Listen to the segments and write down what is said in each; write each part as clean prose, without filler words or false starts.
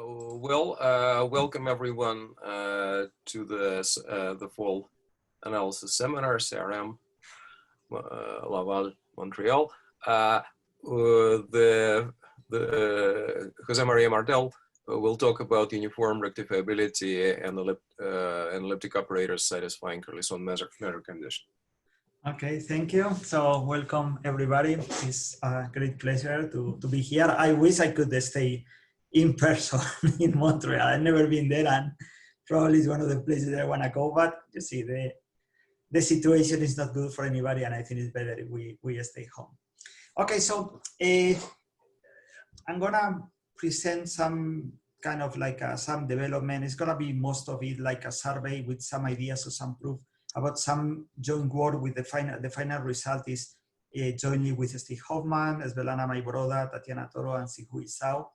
Welcome everyone to the fall analysis seminar CRM Montreal. Jose Maria Martell will talk about uniform rectifiability and elliptic operators satisfying Carleson measure condition. Okay, thank you. So welcome everybody. It's a great pleasure to be here. I wish I could stay in person in Montreal. I've never been there, and probably it's one of the places I want to go, but you see the situation is not good for anybody, and I think it's better if we stay home. Okay, so I'm gonna present some kind of like some development. It's gonna be most of it like a survey with some ideas or some proof about some joint work with the final result is jointly with Steve Hofmann, Svetlana Mayboroda, Tatiana Toro, and Zhao.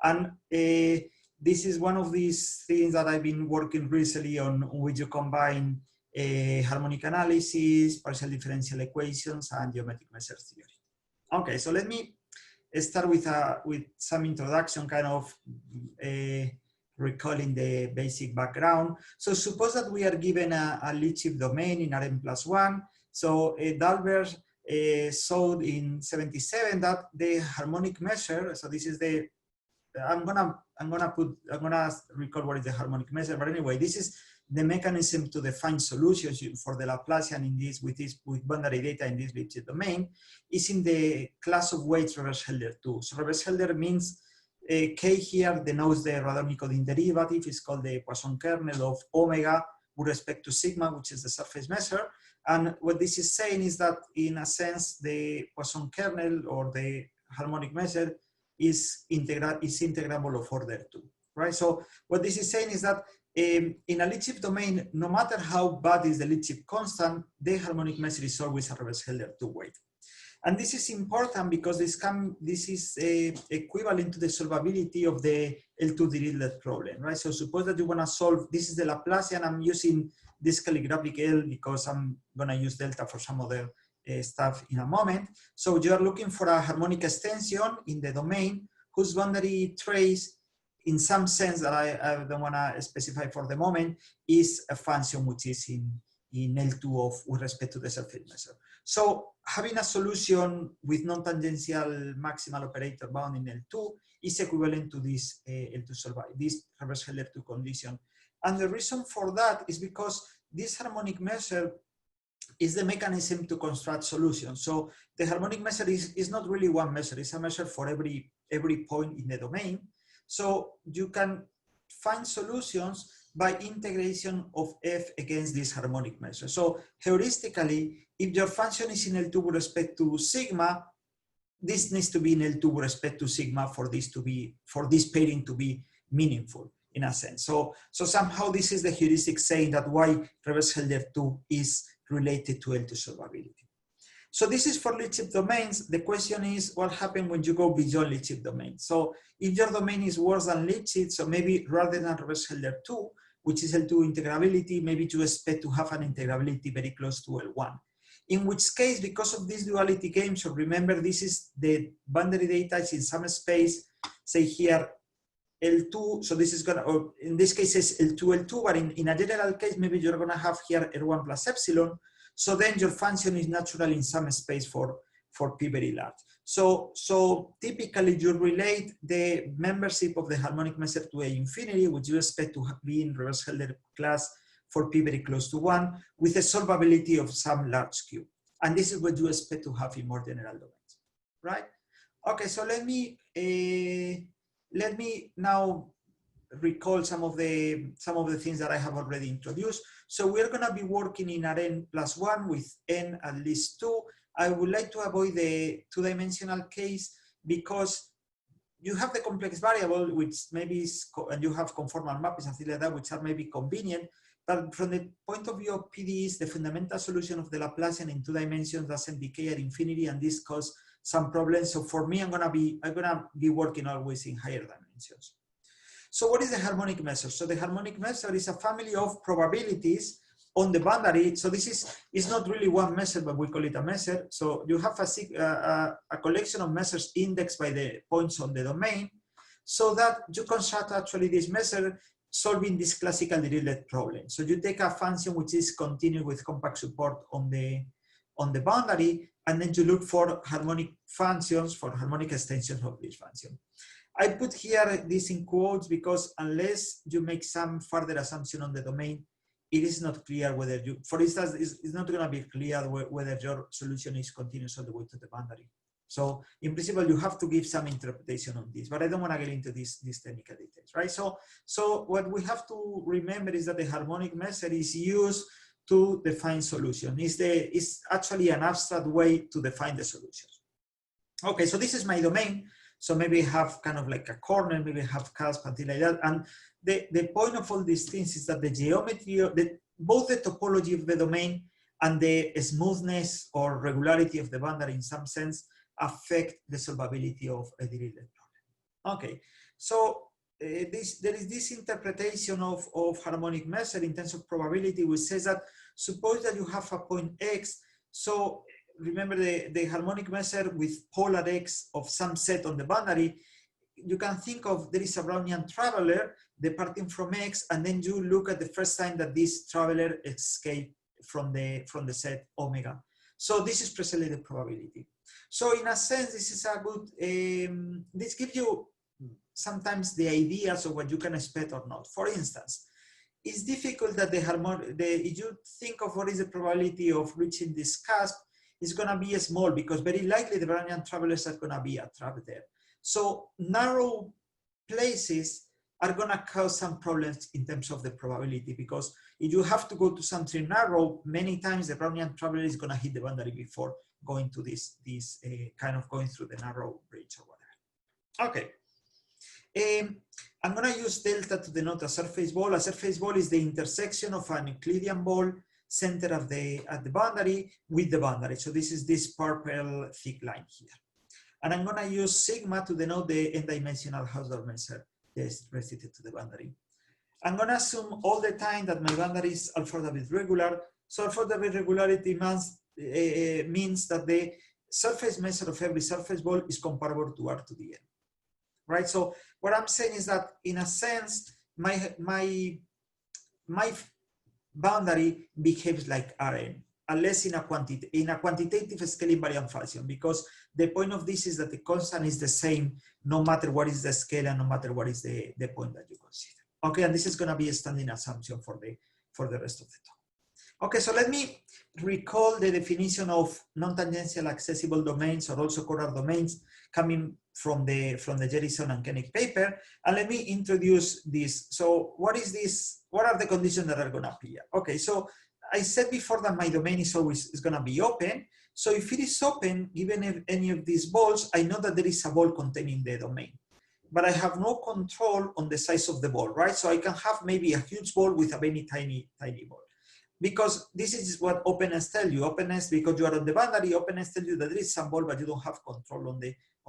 And this is one of these things that I've been working recently on, which you combine harmonic analysis, partial differential equations, and geometric measures theory. Okay, so let me start with some introduction, kind of recalling the basic background. So suppose that we are given a lead-chip domain in Rn+1. So Dalbert showed in 77 that the harmonic measure, so this is the, I'm gonna recall what is the harmonic measure, but anyway, this is the mechanism to define solutions for the Laplacian in this with boundary data in this lead-chip domain is in the class of weights Reverse-Helder-2. So Reverse-Helder means K here denotes the Radon-Nikodym derivative. It's called the Poisson kernel of omega with respect to sigma, which is the surface measure. And what this is saying is that in a sense, the Poisson kernel or the harmonic measure is integrable of order 2, right? So what this is saying is that in a lead-chip domain, no matter how bad is the lead-chip constant, the harmonic measure is always a Reverse-Helder-2 weight. And this is important because this is equivalent to the solvability of the L2 Dirichlet problem, right? So suppose that you want to solve, this is the Laplacian. I'm using this calligraphic L because I'm going to use delta for some other stuff in a moment. So you are looking for a harmonic extension in the domain whose boundary trace, in some sense that I don't want to specify for the moment, is a function which is in L2 with respect to the surface measure. So having a solution with non-tangential maximal operator bound in L2 is equivalent to this L2 solvability, this Reverse-Helder-2 condition. And the reason for that is because this harmonic measure is the mechanism to construct solutions. So the harmonic measure is not really one measure, it's a measure for every point in the domain. So you can find solutions by integration of f against this harmonic measure. So heuristically, if your function is in L2 with respect to sigma, this needs to be in L2 with respect to sigma for this pairing to be meaningful in a sense. So somehow this is the heuristic saying that why Reverse-Helder-2 is related to L2 solvability. So this is for lead-chip domains. The question is what happens when you go beyond lead-chip domains. So if your domain is worse than lead-chip, so maybe rather than Reverse-Helder-2, which is L2 integrability, maybe you expect to have an integrability very close to L1. In which case, because of this duality game, so remember this is the boundary data is in some space, say here L2, so this is gonna, or in this case it's L2, L2, but in a general case, maybe you're gonna have here L1 plus epsilon, so then your function is natural in some space for P very large. So typically you relate the membership of the harmonic measure to A infinity, which you expect to be in Reverse-Helder class for P very close to 1, with a solvability of some large Q. And this is what you expect to have in more general domains, right? Okay, so let me now recall some of the things that I have already introduced. So we're going to be working in Rn+1 with n at least 2. I would like to avoid the two-dimensional case because you have the complex variable, which maybe is, and you have conformal mappings and things like that, which are maybe convenient. But from the point of view of PDEs, the fundamental solution of the Laplacian in 2 dimensions doesn't decay at infinity, and this causes some problems. So for me, I'm gonna be working always in higher dimensions. So what is the harmonic measure? So the harmonic measure is a family of probabilities on the boundary. So this is not really one measure, but we call it a measure. So you have a collection of measures indexed by the points on the domain. so that you construct actually this measure solving this classical Dirichlet problem. So you take a function which is continuous with compact support on the boundary, and then you look for harmonic functions, for harmonic extensions of this function. I put here this in quotes because unless you make some further assumption on the domain, it is not clear whether you, for instance, it's not going to be clear whether your solution is continuous all the way to the boundary. So in principle, you have to give some interpretation on this, but I don't want to get into these technical details, right? So what we have to remember is that the harmonic measure is used to define solution. It's actually an abstract way to define the solution. Okay, so this is my domain. So maybe I have kind of like a corner, maybe I have cusp, something like that. And the point of all these things is that the geometry of both the topology of the domain and the smoothness or regularity of the boundary in some sense affect the solvability of a Dirichlet problem. Okay, so there is this interpretation of harmonic measure in terms of probability, which says that suppose that you have a point X. So remember the harmonic measure with polar X of some set on the boundary. You can think of there is a Brownian traveler departing from X, and then you look at the first time that this traveler escaped from the set omega. So this is precisely the probability. So in a sense, this is a good, this gives you sometimes the ideas of what you can expect or not. For instance, it's difficult that if you think of what is the probability of reaching this cusp, it's going to be small because very likely the Brownian travelers are going to be trapped there. So narrow places are going to cause some problems in terms of the probability, because if you have to go to something narrow, many times the Brownian traveler is going to hit the boundary before going to this kind of going through the narrow bridge or whatever. Okay. I'm going to use delta to denote a surface ball. A surface ball is the intersection of an Euclidean ball centered at the boundary with the boundary. So this is this purple thick line here. And I'm going to use sigma to denote the n-dimensional Hausdorff measure that's restricted to the boundary. I'm going to assume all the time that my boundary is Ahlfors regular. So Ahlfors regularity means that the surface measure of every surface ball is comparable to R to the n. Right? So what I'm saying is that in a sense, my boundary behaves like Rn, unless in a quantitative scale-invariant fashion, because the point of this is that the constant is the same no matter what is the scale and no matter what is the point that you consider. Okay, and this is going to be a standing assumption for the rest of the talk. Okay, so let me recall the definition of non-tangential accessible domains, or also Corral domains, coming from the Carleson and Kenig-Pipher, and let me introduce this. So what is this? What are the conditions that are going to appear? Okay, so I said before that my domain is always going to be open. So if it is open, given any of these balls, I know that there is a ball containing the domain, but I have no control on the size of the ball, right? So I can have maybe a huge ball with a very tiny ball. Because this is what openness tells you. Openness, because you are on the boundary, openness tells you that there is some ball, but you don't have control on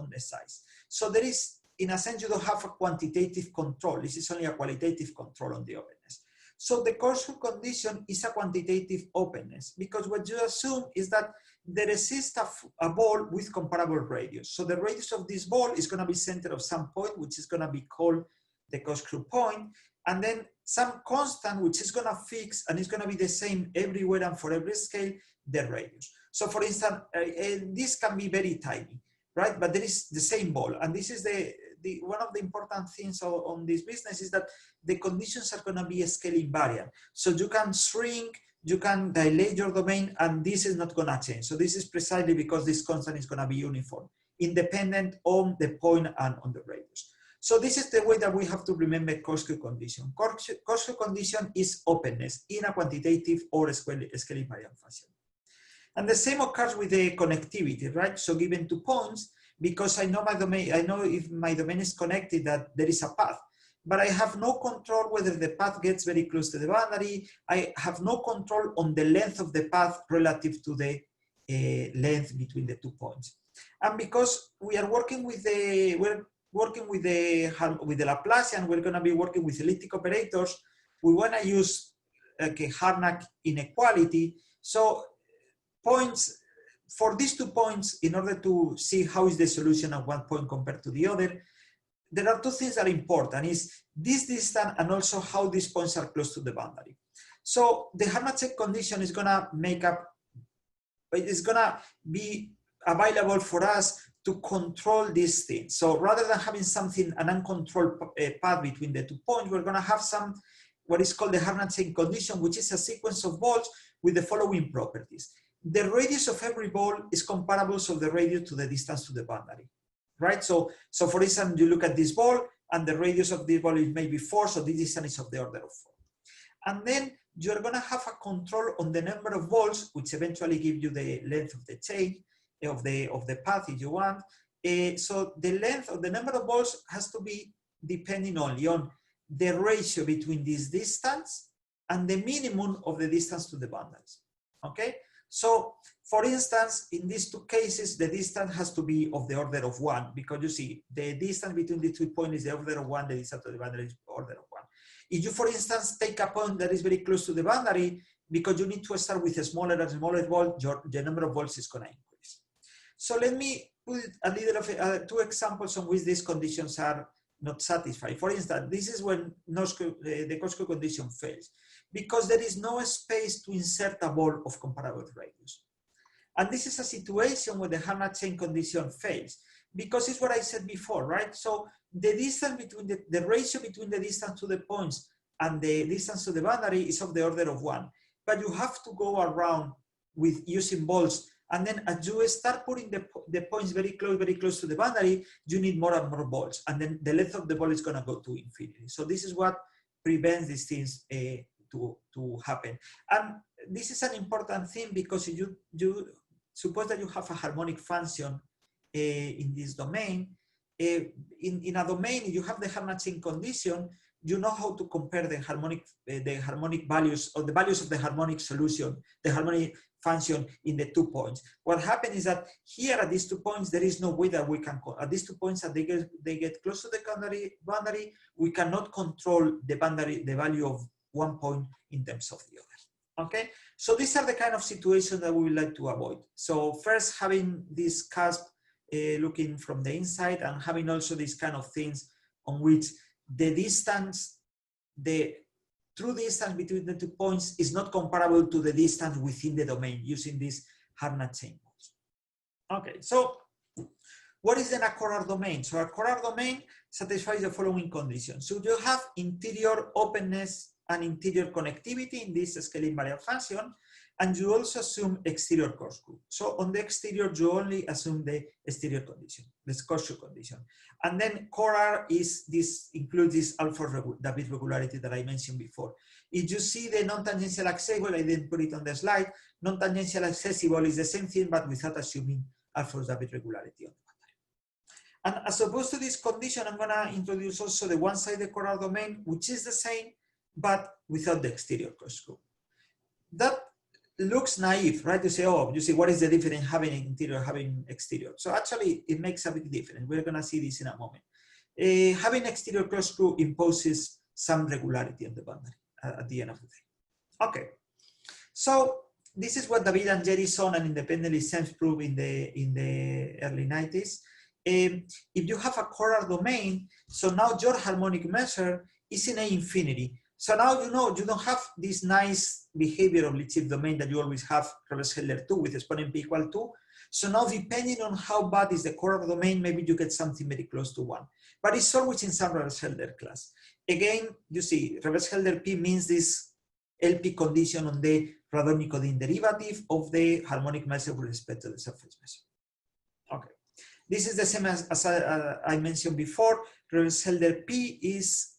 the size. So there is, in a sense, you don't have a quantitative control. This is only a qualitative control on the openness. So the Corkscrew condition is a quantitative openness, because what you assume is that there exists a ball with comparable radius. So the radius of this ball is going to be centered of some point, which is going to be called the Corkscrew point, and then some constant which is going to fix and is going to be the same everywhere and for every scale, the radius. So for instance, this can be very tiny, right? But there is the same ball. And this is one of the important things on this business is that the conditions are going to be scale invariant. So you can shrink, you can dilate your domain, and this is not going to change. So this is precisely because this constant is going to be uniform, independent on the point and on the radius. So this is the way that we have to remember Corkscrew condition. Corkscrew condition is openness in a quantitative or scale invariant fashion. And the same occurs with the connectivity, right? So given 2 points, because I know my domain, I know if my domain is connected that there is a path, but I have no control whether the path gets very close to the boundary. I have no control on the length of the path relative to the length between the 2 points. And because we are working with the Laplacian, we're going to be working with elliptic operators. We want to use a Harnack inequality. So points for these 2 points, in order to see how is the solution at one point compared to the other, there are two things that are important, is this distance and also how these points are close to the boundary. So the Harnack condition is gonna make up, it's gonna be available for us to control these things. So rather than having something, an uncontrolled path between the 2 points, we're gonna have some, what is called the Harnack condition, which is a sequence of balls with the following properties. The radius of every ball is comparable to the radius to the distance to the boundary, right? So for instance, you look at this ball and the radius of this ball is maybe 4, so this distance is of the order of 4. And then you're gonna have a control on the number of balls, which eventually give you the length of the chain, of the path if you want. So the length of the number of balls has to be depending only on the ratio between this distance and the minimum of the distance to the boundaries, okay? So, for instance, in these two cases, the distance has to be of the order of 1, because you see, the distance between the 2 points is the order of 1, the distance to the boundary is the order of 1. If you, for instance, take a point that is very close to the boundary, because you need to start with a smaller and smaller ball, the number of balls is going to increase. So let me put a little of 2 examples on which these conditions are not satisfied. For instance, this is when the Corkscrew condition fails, because there is no space to insert a ball of comparable radius. And this is a situation where the Harnack condition fails, because it's what I said before, right? So the distance between the ratio between the distance to the points and the distance to the boundary is of the order of 1. But you have to go around with using balls, and then as you start putting the points very close to the boundary, you need more and more balls, and then the length of the ball is going to go to infinity. So this is what prevents these things to happen. And this is an important thing, because if you suppose that you have a harmonic function in this domain, in a domain, if you have the Harnack condition, you know how to compare the harmonic values, or the values of the harmonic solution, the harmonic function in the 2 points. What happens is that here at these 2 points, there is no way that we can, at these 2 points that they get close to the boundary, we cannot control the boundary, the value of 1 point in terms of the other. Okay, so these are the kind of situations that we would like to avoid. So first, having this cusp looking from the inside, and having also these kind of things on which the distance, the true distance between the 2 points is not comparable to the distance within the domain, using these Harnack balls. Okay, so what is then a Corral domain? So a Corral domain satisfies the following conditions. So you have interior openness and interior connectivity in this scale-invariant function, and you also assume exterior corkscrew. So on the exterior, you only assume the exterior condition, the corkscrew condition. And then Corral is this, includes this Ahlfors David regularity that I mentioned before. If you see the non-tangential accessible, I didn't put it on the slide, non-tangential accessible is the same thing, but without assuming Ahlfors David regularity on the boundary. And as opposed to this condition, I'm gonna introduce also the one-sided Corral domain, which is the same, but without the exterior corkscrew. That looks naive, right? To say, oh, you see, what is the difference having interior, having exterior? So actually, it makes a big difference. We're going to see this in a moment. Having exterior corkscrew imposes some regularity on the boundary at the end of the day. Okay, so this is what David and Jerison and independently self-proved in the early 90s. If you have a Corral domain, so now your harmonic measure is in A infinity. So now you know you don't have this nice behavior of Lipschitz domain that you always have Revers-Helder 2 with exponent p equal 2. So now depending on how bad is the Corral domain, maybe you get something very close to 1. But it's always in some Revers-Helder class. Again, you see, Revers-Helder p means this LP condition on the Radon-Nikodym derivative of the harmonic measure with respect to the surface measure. Okay. This is the same as I mentioned before. Revers-Helder p is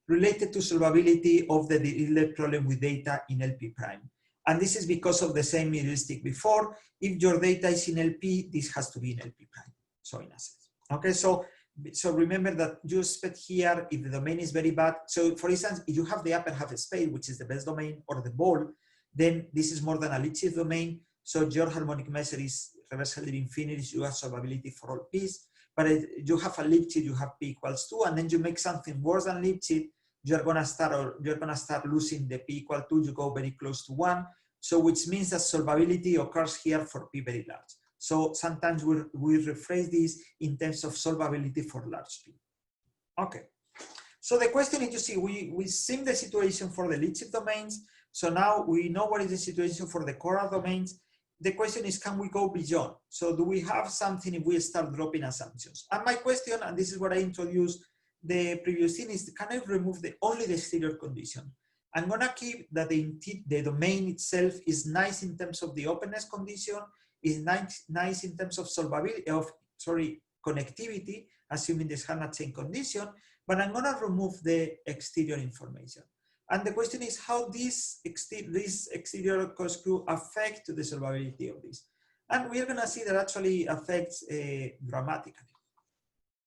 related to solvability of the Dirichlet problem with data in LP prime. And this is because of the same heuristic before. If your data is in LP, this has to be in LP prime. So in a sense. Okay, so remember that you expect here, if the domain is very bad. So for instance, if you have the upper half space, which is the best domain, or the ball, then this is more than a Lipschitz domain. So your harmonic measure is Revers-Helder infinity, you have solvability for all p's. But you have a Lipschitz, you have p equals 2, and then you make something worse than Lipschitz, you're gonna start losing the p equal 2, you go very close to 1. So which means that solvability occurs here for p very large. So sometimes we rephrase this in terms of solvability for large P. Okay. So the question is, you see, we sim the situation for the Lipschitz domains. So now we know what is the situation for the Corral domains. The question is, can we go beyond? So do we have something if we start dropping assumptions? And my question, and this is what I introduced the previous thing, is can I remove only the exterior condition? I'm gonna keep that the domain itself is nice in terms of the openness condition, is nice in terms of solvability, connectivity, assuming this Harnack chain condition, but I'm gonna remove the exterior information. And the question is how this exterior Corkscrew affect the solvability of this. And we're gonna see that actually affects dramatically.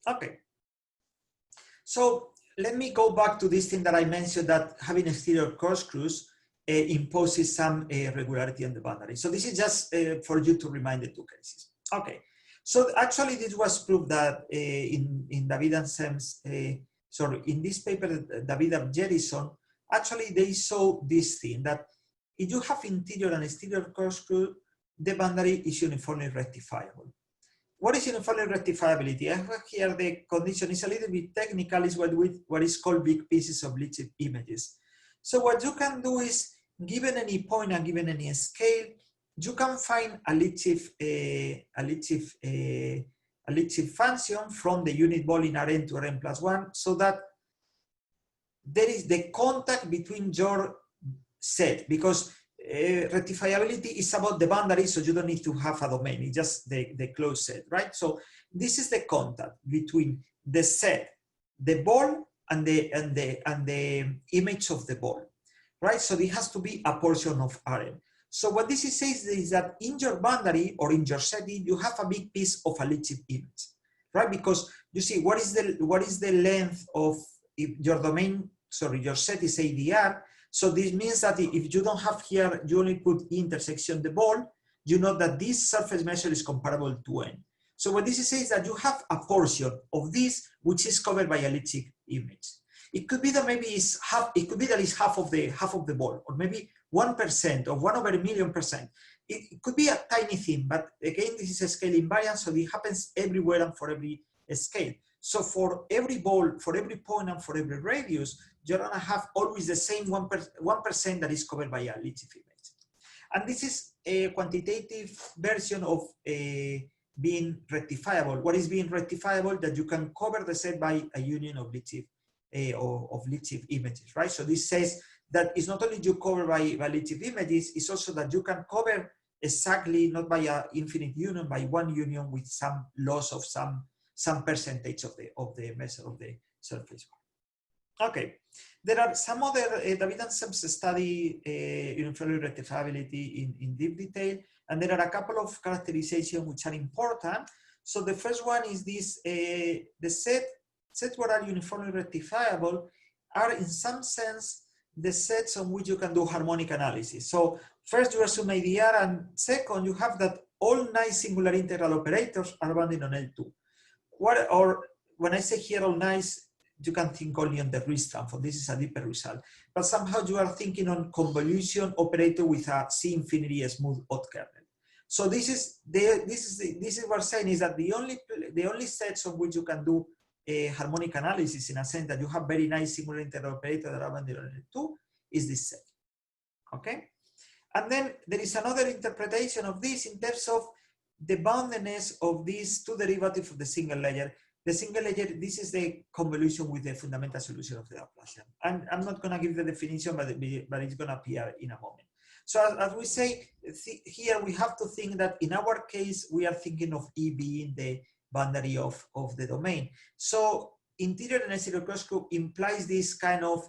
Okay. So let me go back to this thing that I mentioned, that having exterior corkscrews imposes some regularity on the boundary. So this is just for you to remind the two cases. Okay. So actually this was proved that in David and Sem's, in this paper, David and Jerison, actually they saw this thing, that if you have interior and exterior corkscrew, the boundary is uniformly rectifiable. What is uniformly rectifiability? I have here the condition is a little bit technical, is what is called big pieces of Lipschitz images. So what you can do is, given any point and given any scale, you can find a Lipschitz function from the unit ball in Rn to Rn plus 1, so that there is the contact between your set, because rectifiability is about the boundary, so you don't need to have a domain, it's just the closed set, right? So this is the contact between the set, the ball, and the image of the ball, right? So it has to be a portion of Rn. So what this says is that in your boundary or in your setting, you have a big piece of a Lipschitz image, right? Because you see, what is the length of, if your domain, your set is ADR, so this means that if you don't have here, you only put intersection the ball, you know that this surface measure is comparable to N. So what this says is that you have a portion of this which is covered by a Lipschitz image. It could be that maybe it's half, it could be that it's half of the ball, or maybe 1% or 1/1,000,000%. It could be a tiny thing, but again, this is a scale invariant, so it happens everywhere and for every scale. So for every ball, for every point, and for every radius, you're gonna have always the same 1% that is covered by a Lipschitz image. And this is a quantitative version of being rectifiable. What is being rectifiable? That you can cover the set by a union of Lipschitz images, right? So this says that it's not only you cover by Lipschitz images, it's also that you can cover exactly, not by an infinite union, by one union with some loss of some percentage of the measure of the surface. Okay, there are some other, David and Sem's study uniformly rectifiability in deep detail, and there are a couple of characterizations which are important. So the first one is this, the sets what are uniformly rectifiable are in some sense the sets on which you can do harmonic analysis. So first you assume ADR, and second you have that all nice singular integral operators are bounded on L2. Or when I say here all nice, you can think only on the Riesz transform. This is a deeper result. But somehow you are thinking on convolution operator with a C infinity smooth odd kernel. So this is what we're saying, is that the only sets on which you can do a harmonic analysis, in a sense that you have very nice singular integral operator that are bounded on L2, is this set. Okay? And then there is another interpretation of this in terms of the boundedness of these two derivatives of the single layer. The single layer, this is the convolution with the fundamental solution of the Laplacian. And I'm not going to give the definition, but it's going to appear in a moment. So as we say, here we have to think that in our case, we are thinking of E being the boundary of the domain. So interior and exterior corkscrew implies this kind of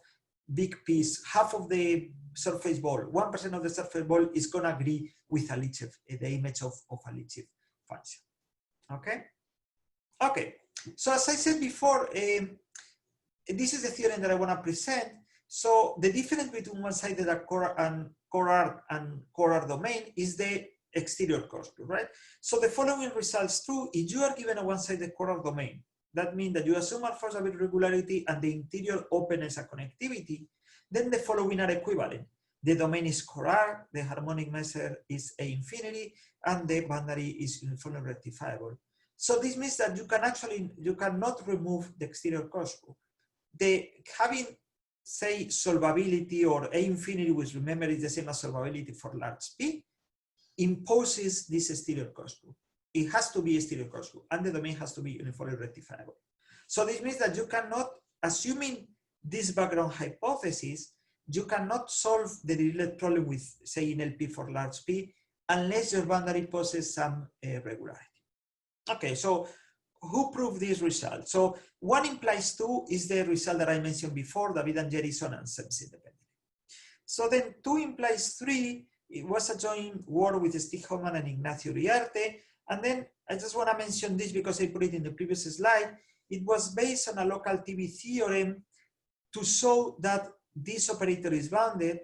big piece, half of the surface ball, 1% of the surface ball is going to agree with a Lipschitz, the image of a Lipschitz function. Okay? Okay. So as I said before, this is the theorem that I want to present. So the difference between one-sided Corral domain is the exterior corkscrew, right? So the following results true if you are given a one-sided Corral domain. That means that you assume Ahlfors regularity and the interior openness and connectivity, then the following are equivalent. the domain is core, the harmonic measure is A infinity, and the boundary is uniformly rectifiable. So this means that you cannot remove the exterior Corkscrew. Having, say, solvability or A infinity, which remember is the same as solvability for large P, imposes this exterior Corkscrew. It has to be a exterior Corkscrew, and the domain has to be uniformly rectifiable. So this means that you cannot, assuming this background hypothesis, you cannot solve the Dirichlet problem with, say, in LP for large P, unless your boundary poses some regularity. Okay, so who proved this result? So 1 implies 2 is the result that I mentioned before, David and Jerison and Sept independently. So then 2 implies 3, it was a joint work with Steve Hofmann and Ignacio Uriarte. And then I just want to mention this because I put it in the previous slide. It was based on a local TV theorem to show that this operator is bounded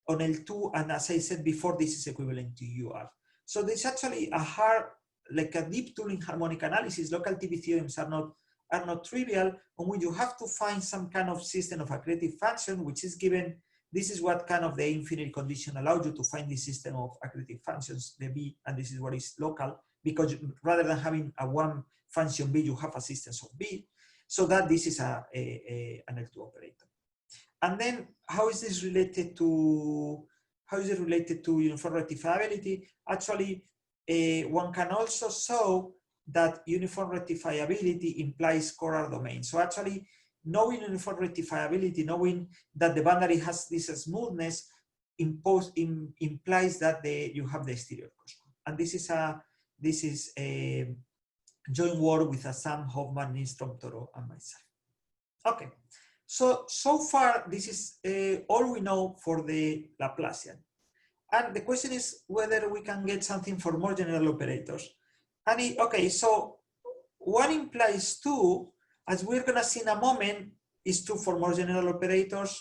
on L2, and as I said before, this is equivalent to UR. So there's actually a hard, like a deep tool in harmonic analysis. Local TV theorems are not trivial, on which you have to find some kind of system of accretive function, which is given. This is what kind of the infinite condition allows you to find this system of accretive functions, the B, and this is what is local, because rather than having a one function B, you have a system of B, so that this is an L2 operator. And then how is this related to, uniform rectifiability? Actually, one can also show that uniform rectifiability implies core domain. So actually, knowing uniform rectifiability, knowing that the boundary has this smoothness, implies that you have the exterior Corkscrew. And this is a joint work with Sam, Hofmann, Nistrom, Toro, and myself. Okay, so far this is all we know for the Laplacian. And the question is whether we can get something for more general operators. And okay, so 1 implies 2, as we're gonna see in a moment, is 2 for more general operators.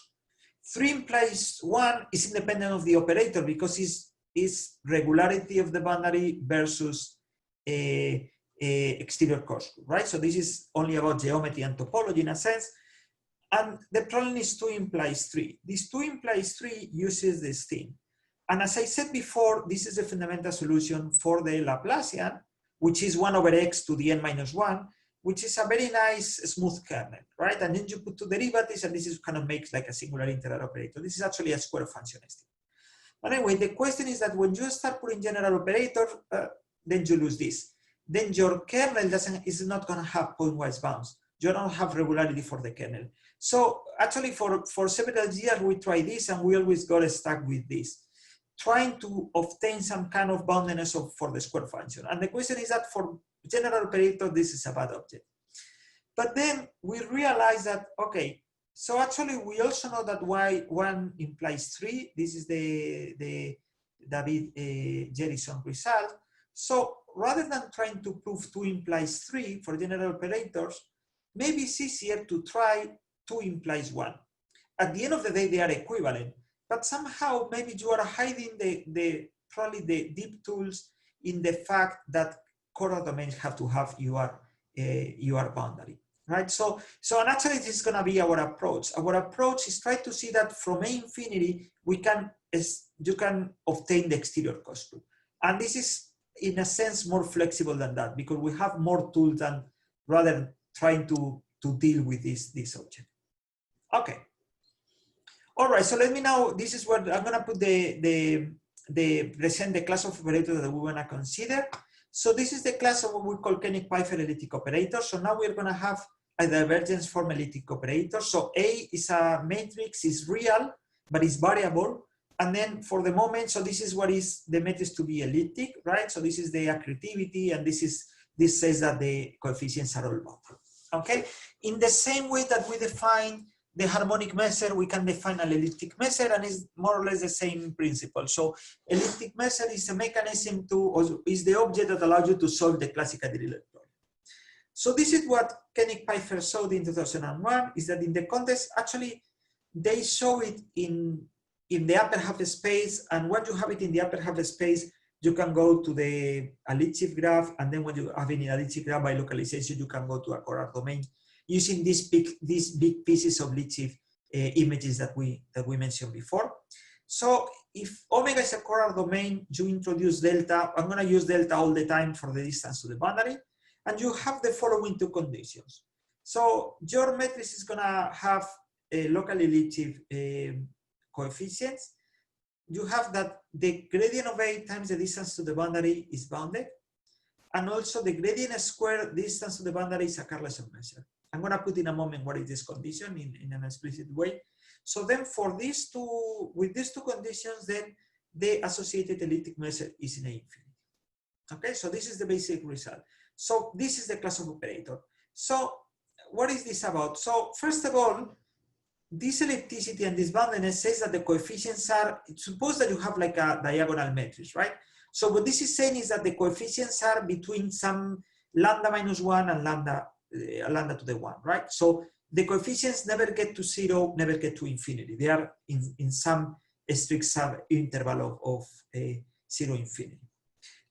3 implies 1 is independent of the operator because it's regularity of the boundary versus exterior Corkscrew, right? So this is only about geometry and topology in a sense. And the problem is 2 implies 3. This 2 implies 3 uses this thing. And as I said before, this is the fundamental solution for the Laplacian, which is 1 over x to the n minus 1, which is a very nice smooth kernel, right? And then you put 2 derivatives, and this is kind of makes like a singular integral operator. This is actually a square function estimate. But anyway, the question is that when you start putting general operator, then you lose this. Then your kernel is not going to have pointwise bounds. You don't have regularity for the kernel. So actually, for several years we tried this, and we always got stuck with this, trying to obtain some kind of boundedness for the square function. And the question is that for general operator, this is a bad object. But then we realized that, okay, so actually we also know that y1 implies 3. This is the David Jerison result. So rather than trying to prove 2 implies 3 for general operators, maybe it's easier to try 2 implies 1. At the end of the day, they are equivalent. But somehow maybe you are hiding probably the deep tools in the fact that core domains have to have your boundary, right? So and actually this is going to be our approach. Our approach is try to see that from A infinity you can obtain the exterior Corkscrew, and this is in a sense more flexible than that because we have more tools than rather trying to deal with this object. Okay. All right, so let me now, this is what I'm gonna put the class of operators that we wanna consider. So this is the class of what we call Kenig-Pipher elliptic operators. So now we're gonna have a divergence form elliptic operator. So A is a matrix, is real, but it's variable. And then for the moment, so this is what is the matrix to be elliptic, right? So this is the accretivity, and this says that the coefficients are all bounded, okay? In the same way that we define the harmonic measure, we can define an elliptic measure, and it's more or less the same principle. So elliptic measure is a mechanism or is the object that allows you to solve the classical Dirichlet problem. So this is what Kenig-Pipher showed in 2001, is that in the context, actually, they show it in the upper half space, and when you have it in the upper half space, you can go to the elliptic graph, and then when you have it in elliptic graph by localization, you can go to a core domain using these big pieces of elliptic images that we mentioned before. So if omega is a Corral domain, you introduce delta. I'm going to use delta all the time for the distance to the boundary. And you have the following two conditions. So your matrix is going to have a local elliptic coefficients. You have that the gradient of A times the distance to the boundary is bounded. And also the gradient square distance to the boundary is a Carleson measure. I'm going to put in a moment what is this condition in an explicit way. So then for these two, with these two conditions, then the associated elliptic measure is in A infinity. Okay, so this is the basic result. So this is the class of operator. So what is this about? So first of all, this ellipticity and this boundedness says that the coefficients are, suppose that you have like a diagonal matrix, right? So what this is saying is that the coefficients are between some lambda minus 1 and lambda to the 1, right? So the coefficients never get to 0, never get to infinity. They are in some strict sub-interval of 0 infinity,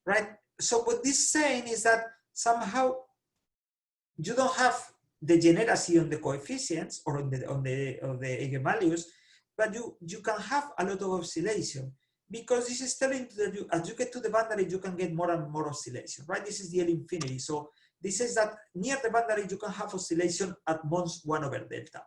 right? So what this is saying is that somehow you don't have degeneracy on the coefficients or on the eigenvalues, but you can have a lot of oscillation, because this is telling that you, as you get to the boundary, you can get more and more oscillation, right? This is the L infinity. So this is that near the boundary, you can have oscillation at most 1 over delta.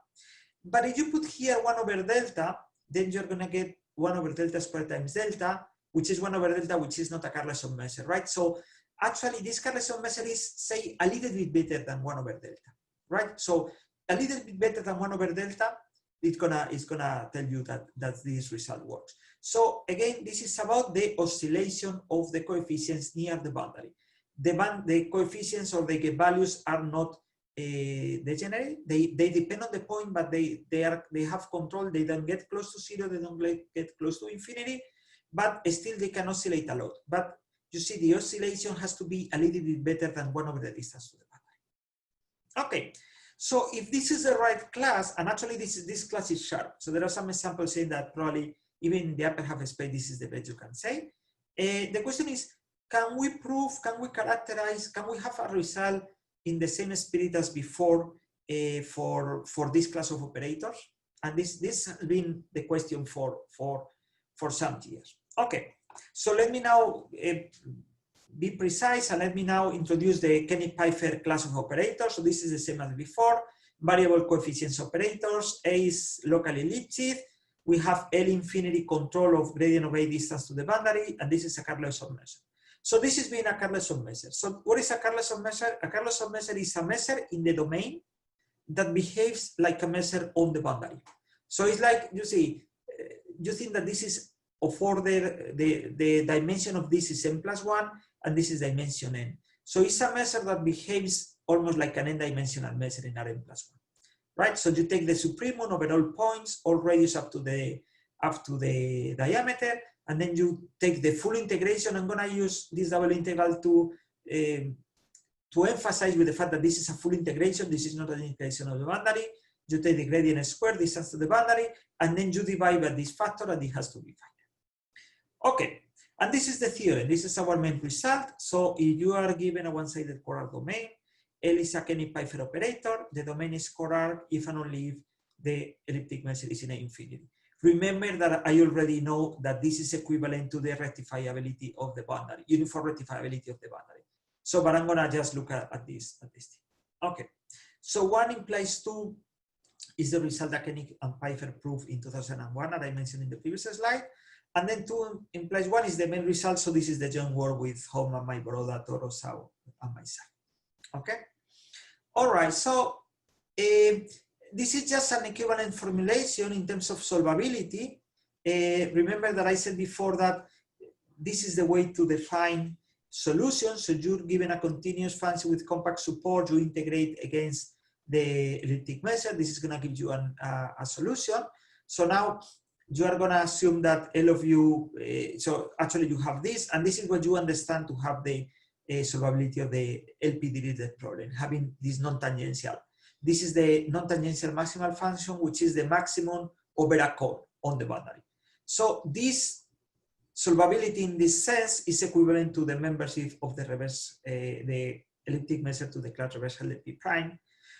But if you put here 1 over delta, then you're going to get 1 over delta squared times delta, which is 1 over delta, which is not a Carleson measure, right? So actually, this Carleson measure is, say, a little bit better than 1 over delta, right? So a little bit better than 1 over delta, it's gonna tell you that this result works. So again, this is about the oscillation of the coefficients near the boundary. The coefficients or the values are not degenerate. They depend on the point, but they have control. They don't get close to 0. They don't get close to infinity, but still they can oscillate a lot. But you see, the oscillation has to be a little bit better than 1 over the distance to the boundary. Okay, so if this is the right class, and actually this class is sharp, so there are some examples saying that probably even in the upper half space, this is the best you can say. The question is, can we prove, can we characterize, can we have a result in the same spirit as before for this class of operators? And this has been the question for some years. Okay, so let me now be precise, and let me now introduce the Kenig-Pipher class of operators. So this is the same as before. Variable coefficients operators. A is locally elliptic. We have L infinity control of gradient of A distance to the boundary, and this is a Carleson measure. So this is being a Carleson measure. So what is a Carleson measure? A Carleson measure is a measure in the domain that behaves like a measure on the boundary. So it's like, you see, you think that this is of order, the dimension of this is n plus 1, and this is dimension n. So it's a measure that behaves almost like an n-dimensional measure in Rn plus 1, right? So you take the supremum over all points, all radius up to the diameter, and then you take the full integration. I'm gonna use this double integral to emphasize with the fact that this is a full integration. This is not an integration of the boundary. You take the gradient square distance to the boundary, and then you divide by this factor, and it has to be final. Okay, and this is the theorem. This is our main result. So if you are given a one-sided Corral domain, L is a Kenig-Pipher operator. The domain is Corral if and only if the elliptic measure is in infinity. Remember that I already know that this is equivalent to the rectifiability of the boundary, uniform rectifiability of the boundary. So, but I'm gonna just look at this thing. Okay, so 1 implies 2 is the result that Kenig and Pipher proved in 2001, that I mentioned in the previous slide. And then 2 implies 1 is the main result. So this is the joint work with Hofmann, Mayboroda, Toro, Zhao, and myself. Okay. All right. So this is just an equivalent formulation in terms of solvability. Remember that I said before that this is the way to define solutions. So you're given a continuous function with compact support, you integrate against the elliptic measure. This is going to give you a solution. So now you are going to assume that L of u, so actually you have this, and this is what you understand to have the solvability of the LP Dirichlet problem, having this non-tangential. This is the non-tangential maximal function, which is the maximum over a cone on the boundary. So this solvability in this sense is equivalent to the membership of the reverse, the elliptic measure to the class reversal LP prime.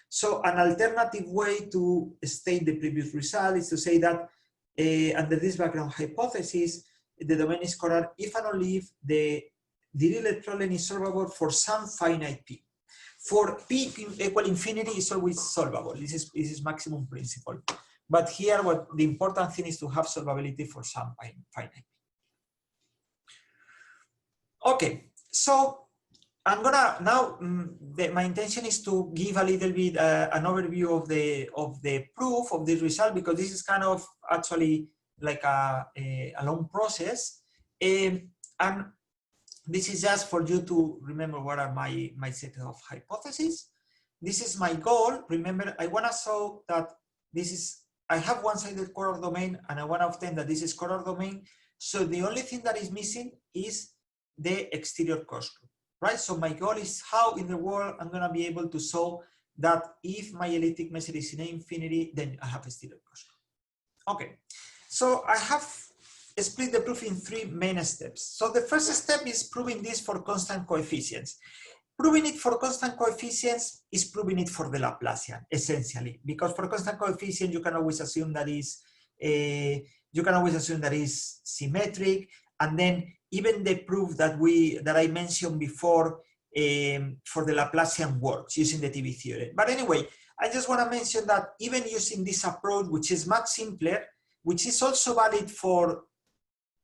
So an alternative way to state the previous result is to say that under this background hypothesis, the domain is correct if and only if the Dirichlet problem is solvable for some finite p. For p equal infinity is always solvable. This is maximum principle. But here, what the important thing is to have solvability for some finite p. Okay, so I'm gonna now. My intention is to give a little bit an overview of the proof of this result, because this is kind of actually like a long process, and this is just for you to remember what are my set of hypotheses. This is my goal. Remember, I want to show that this is, I have one-sided Corner domain, and I want to obtain that this is Corner domain. So the only thing that is missing is the exterior Corkscrew, right? So my goal is how in the world I'm going to be able to show that if my elliptic measure is in infinity, then I have exterior Corkscrew. Okay, so I have split the proof in 3 main steps. So the first step is proving this for constant coefficients. Proving it for constant coefficients is proving it for the Laplacian, essentially, because for constant coefficient you can always assume that is symmetric, and then even the proof that I mentioned before for the Laplacian works using the TV theorem. But anyway, I just want to mention that even using this approach, which is much simpler, which is also valid for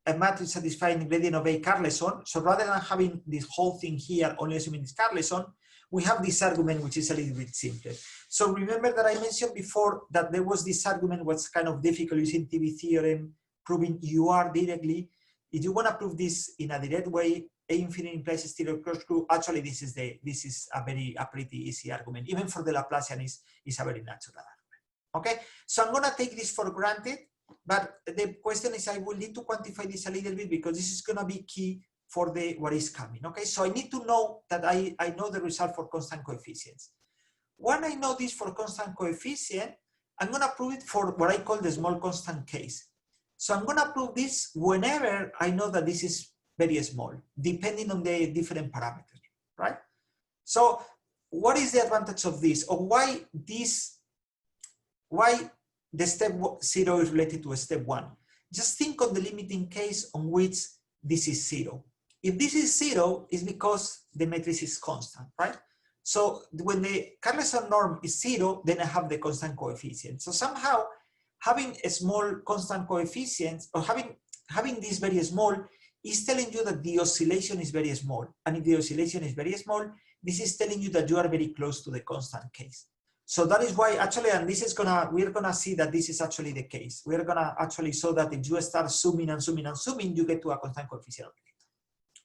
a matrix satisfying gradient of A Carleson. So rather than having this whole thing here, only assuming this Carleson, we have this argument which is a little bit simpler. So remember that I mentioned before that there was this argument was kind of difficult using TV theorem, proving UR directly. If you want to prove this in a direct way, A infinity implies exterior Corkscrew. Actually, this is a pretty easy argument. Even for the Laplacian is a very natural argument. Okay, so I'm gonna take this for granted. But the question is, I will need to quantify this a little bit because this is going to be key for what is coming. Okay, so I need to know that I know the result for constant coefficients. When I know this for constant coefficient, I'm going to prove it for what I call the small constant case. So I'm going to prove this whenever I know that this is very small, depending on the different parameters, right? So what is the advantage of this, or why the step 0 is related to step 1? Just think of the limiting case on which this is 0. If this is 0, it's because the matrix is constant, right? So when the Carleson norm is 0, then I have the constant coefficient. So somehow having a small constant coefficient, or having this very small, is telling you that the oscillation is very small. And if the oscillation is very small, this is telling you that you are very close to the constant case. So that is why actually, and this is we're gonna see that this is actually the case. We're gonna actually show that if you start zooming and zooming and zooming, you get to a constant coefficient.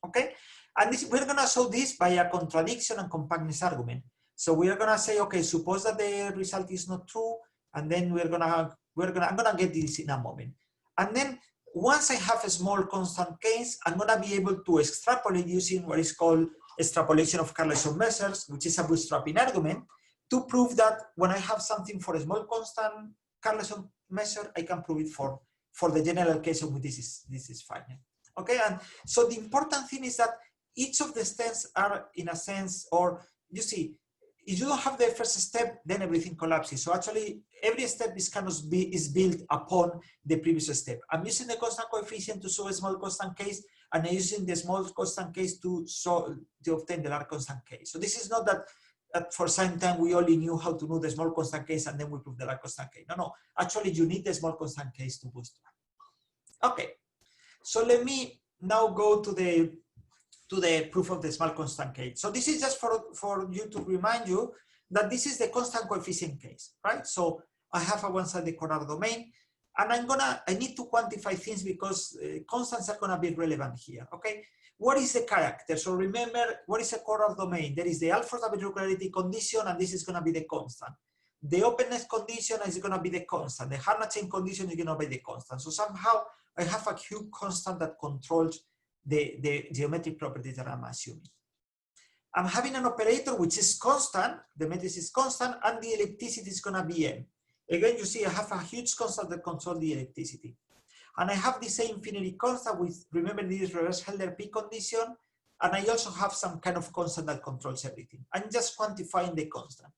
Okay, and we're gonna show this by a contradiction and compactness argument. So we are gonna say, okay, suppose that the result is not true, and then I'm gonna get this in a moment. And then once I have a small constant case, I'm gonna be able to extrapolate using what is called extrapolation of Carleson measures, which is a bootstrapping argument, to prove that when I have something for a small constant Carleson measure, I can prove it for the general case of which this is finite. Okay, and so the important thing is that each of the steps are in a sense, or you see, if you don't have the first step, then everything collapses. So actually, every step is built upon the previous step. I'm using the constant coefficient to show a small constant case, and I'm using the small constant case to obtain the large constant case. So this is not that for some time we only knew how to do the small constant case and then we prove the large constant case. No, actually you need the small constant case to bootstrap. Okay, so let me now go to the proof of the small constant case. So this is just for you to remind you that this is the constant coefficient case, right? So I have a one-sided Corner domain, and I need to quantify things because constants are gonna be relevant here, okay? What is the character? So remember, what is a Corner domain? There is the Ahlfors regularity condition, and this is going to be the constant. The openness condition is going to be the constant. The Harnack chain condition is going to be the constant. So somehow I have a Q constant that controls the geometric properties that I'm assuming. I'm having an operator which is constant, the matrix is constant, and the ellipticity is going to be M. Again, you see I have a huge constant that controls the ellipticity. And I have the same infinity constant with, remember, this reverse Helder P condition, and I also have some kind of constant that controls everything. I'm just quantifying the constant.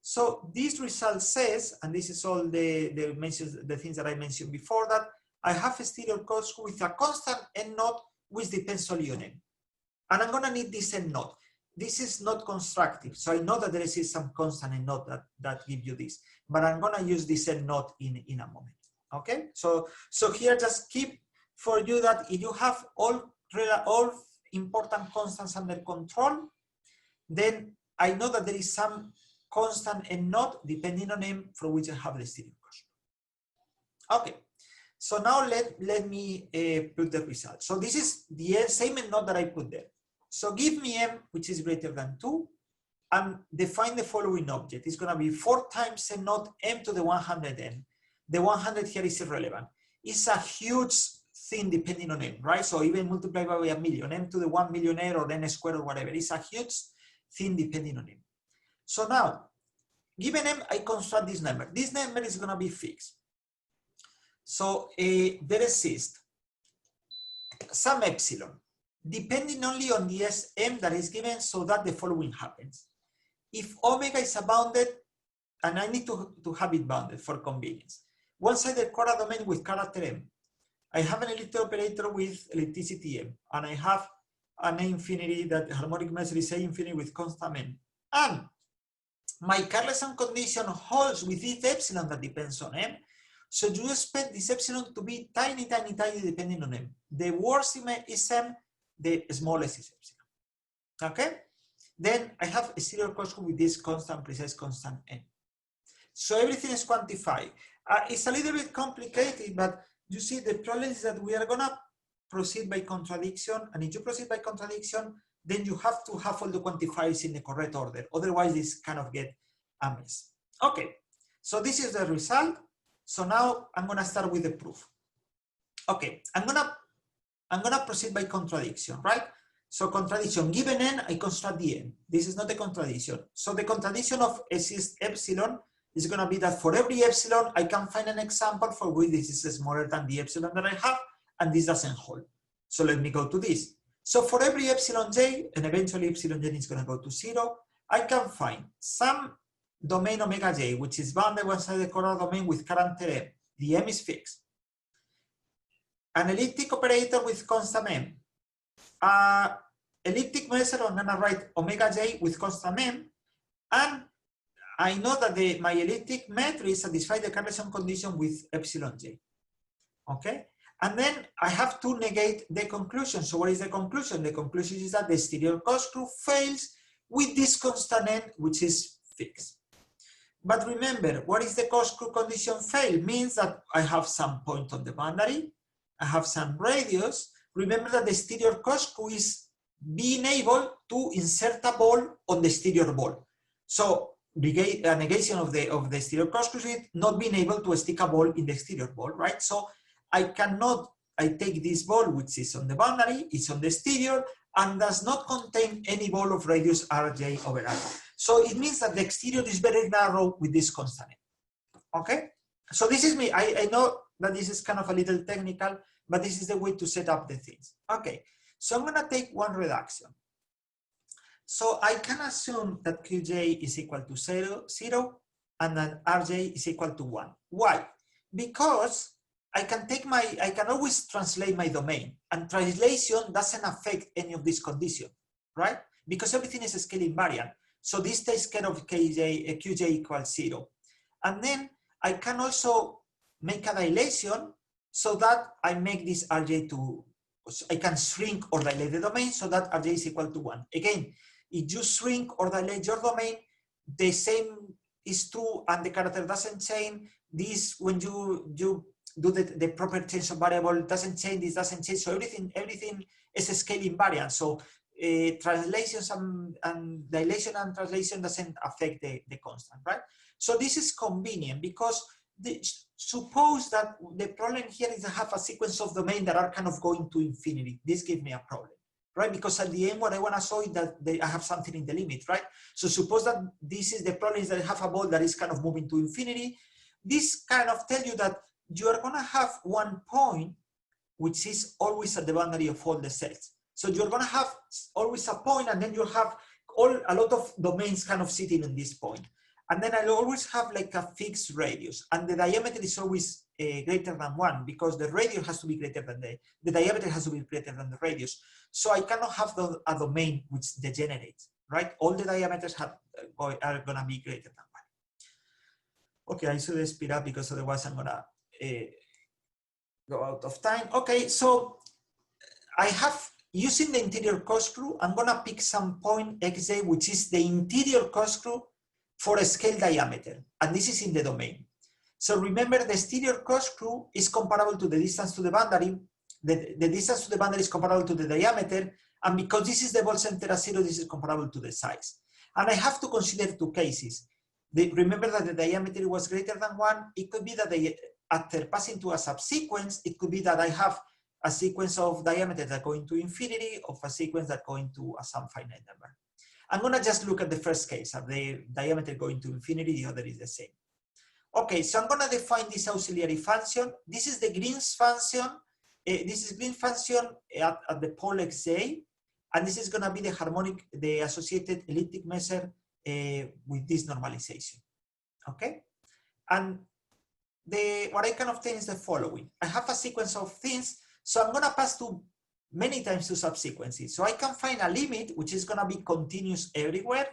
So this result says, and this is all the things that I mentioned before, that I have a stereo Corkscrew with a constant n naught which depends only on n. And I'm gonna need this n naught. This is not constructive, so I know that there is some constant n naught that give you this, but I'm gonna use this n naught in a moment. Okay, so here just keep for you that if you have all important constants under control, then I know that there is some constant n naught depending on m for which I have the stereo Corkscrew. Okay, so now let me put the result. So this is the same n naught that I put there. So give me m which is greater than 2 and define the following object. It's going to be 4 times n naught m to the 100n. The 100 here is irrelevant. It's a huge thing depending on n, right? So even multiplied by a million, m to the 1 millionaire or n squared or whatever. It's a huge thing depending on m. So now, given m, I construct this number. This number is going to be fixed. So there exists some epsilon, depending only on the Sm that is given, so that the following happens. If omega is bounded, and I need to have it bounded for convenience, one-sided Cora domain with character m, I have an elliptic operator with ellipticity m, and I have an infinity that harmonic measure is a infinity with constant m. And my Carleson condition holds with this epsilon that depends on m, so you expect this epsilon to be tiny, tiny, tiny depending on m. The worst is m, the smallest is epsilon. Okay? Then I have a stereo Corkscrew with this constant, precise constant n. So everything is quantified. It's a little bit complicated, but you see the problem is that we are gonna proceed by contradiction, and if you proceed by contradiction, then you have to have all the quantifiers in the correct order. Otherwise, this kind of get a mess. Okay, so this is the result. So now I'm gonna start with the proof. Okay, I'm gonna proceed by contradiction, right? So contradiction, given n, I construct the n. This is not a contradiction. So the contradiction of exists epsilon is gonna be that for every epsilon, I can find an example for which this is smaller than the epsilon that I have, and this doesn't hold. So let me go to this. So for every epsilon j, and eventually epsilon j is gonna go to 0, I can find some domain omega j, which is bounded one-sided Cora domain with character m. The m is fixed. An elliptic operator with constant m. Elliptic measure, I'm gonna write omega j with constant m, and I know that my elliptic metric satisfies the Carleson condition with epsilon j. Okay, and then I have to negate the conclusion. So what is the conclusion? The conclusion is that the stereo Corkscrew fails with this constant n, which is fixed. But remember, what is the Corkscrew condition fail? Means that I have some point on the boundary, I have some radius. Remember that the stereo Corkscrew is being able to insert a ball on the stereo ball. So a negation of the stereo Corkscrew is not being able to stick a ball in the stereo ball, right? So I take this ball, which is on the boundary, it's on the stereo, and does not contain any ball of radius rj over r. So it means that the exterior is very narrow with this constant. Okay? So this is me. I know that this is kind of a little technical, but this is the way to set up the things. Okay, so I'm gonna take one reduction. So I can assume that Qj is equal to 0, and that Rj is equal to 1. Why? Because I can always translate my domain, and translation doesn't affect any of this condition, right? Because everything is scale invariant. So this takes care of Qj equals 0. And then I can also make a dilation so that I make this Rj I can shrink or dilate the domain so that Rj is equal to 1. Again, if you shrink or dilate your domain, the same is true and the character doesn't change. This, when you do the proper change of variable, doesn't change, this doesn't change. So everything is a scale invariant. So translations and dilation and translation doesn't affect the constant, right? So this is convenient because suppose that the problem here is I have a sequence of domain that are kind of going to infinity. This gives me a problem, right? Because at the end, what I want to show is that I have something in the limit, right? So suppose that this is the problem is that I have a ball that is kind of moving to infinity. This kind of tell you that you are going to have one point which is always at the boundary of all the sets. So you're going to have always a point, and then you have a lot of domains kind of sitting in this point. And then I'll always have like a fixed radius, and the diameter is always greater than 1, because the radius has to be greater than the diameter has to be greater than the radius. So I cannot have a domain which degenerates, right? All the diameters are going to be greater than 1. Okay, I should speed up because otherwise I'm going to go out of time. Okay, so I have, using the interior corkscrew, I'm going to pick some point xj, which is the interior corkscrew for a scale diameter, and this is in the domain. So remember, the exterior corkscrew is comparable to the distance to the boundary. The distance to the boundary is comparable to the diameter, and because this is the ball center at 0, this is comparable to the size. And I have to consider two cases. Remember that the diameter was greater than 1. It could be that after passing to a subsequence, it could be that I have a sequence of diameters that go into infinity, of a sequence that go into some finite number. I'm going to just look at the first case, of the diameter going to infinity, the other is the same. Okay, so I'm going to define this auxiliary function. This is the Green's function. This is Green's function at the pole xj, and this is going to be the harmonic, the associated elliptic measure with this normalization. Okay, and what I can obtain is the following. I have a sequence of things, so I'm going to pass to many times to subsequences. So I can find a limit which is going to be continuous everywhere,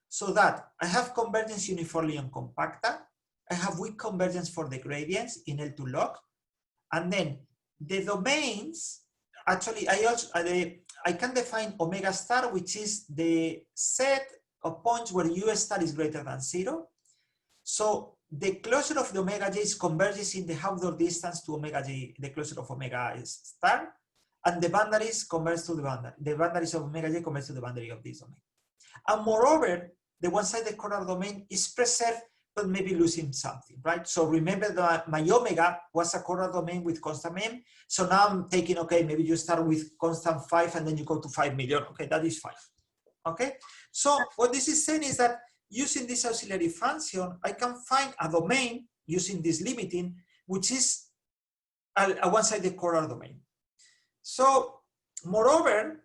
so that I have convergence uniformly on compacta. I have weak convergence for the gradients in L2 log, and then the domains. Actually, I can define omega star, which is the set of points where U star is greater than 0. So the closure of the omega j converges in the half-door distance to omega j, the closure of omega star, and the boundaries converge to the boundary. The boundaries of omega j converge to the boundary of this domain. And moreover, the one-sided corner domain is preserved, but maybe losing something, right? So remember that my omega was a corner domain with constant m. So now I'm taking, okay, maybe you start with constant 5 and then you go to 5 million. Okay, that is 5. Okay, so what this is saying is that using this auxiliary function, I can find a domain using this limiting, which is a one-sided corner domain. So moreover,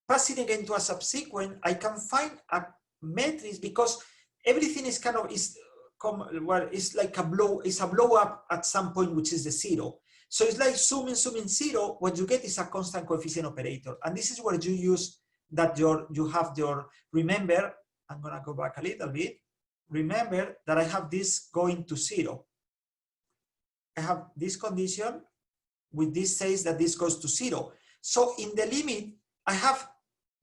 passing again to a subsequent, I can find a matrix, because everything is kind of it's like a blow up at some point, which is the 0. So it's like zooming 0. What you get is a constant coefficient operator, and this is where you use that you have your. Remember, I'm gonna go back a little bit. Remember that I have this going to 0. I have this condition with this says that this goes to 0. So in the limit, I have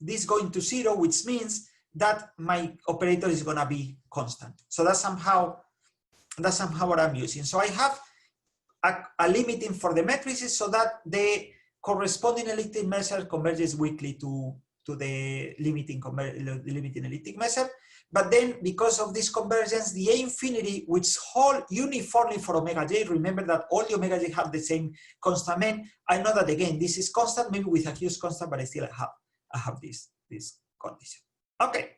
this going to 0, which means that my operator is going to be constant. So that's somehow what I'm using. So I have a limiting for the matrices so that the corresponding elliptic measure converges weakly to the limiting elliptic measure. But then because of this convergence, the A infinity, which hold uniformly for omega j, remember that all the omega j have the same constant n. I know that again, this is constant, maybe with a huge constant, but I still have this condition. Okay,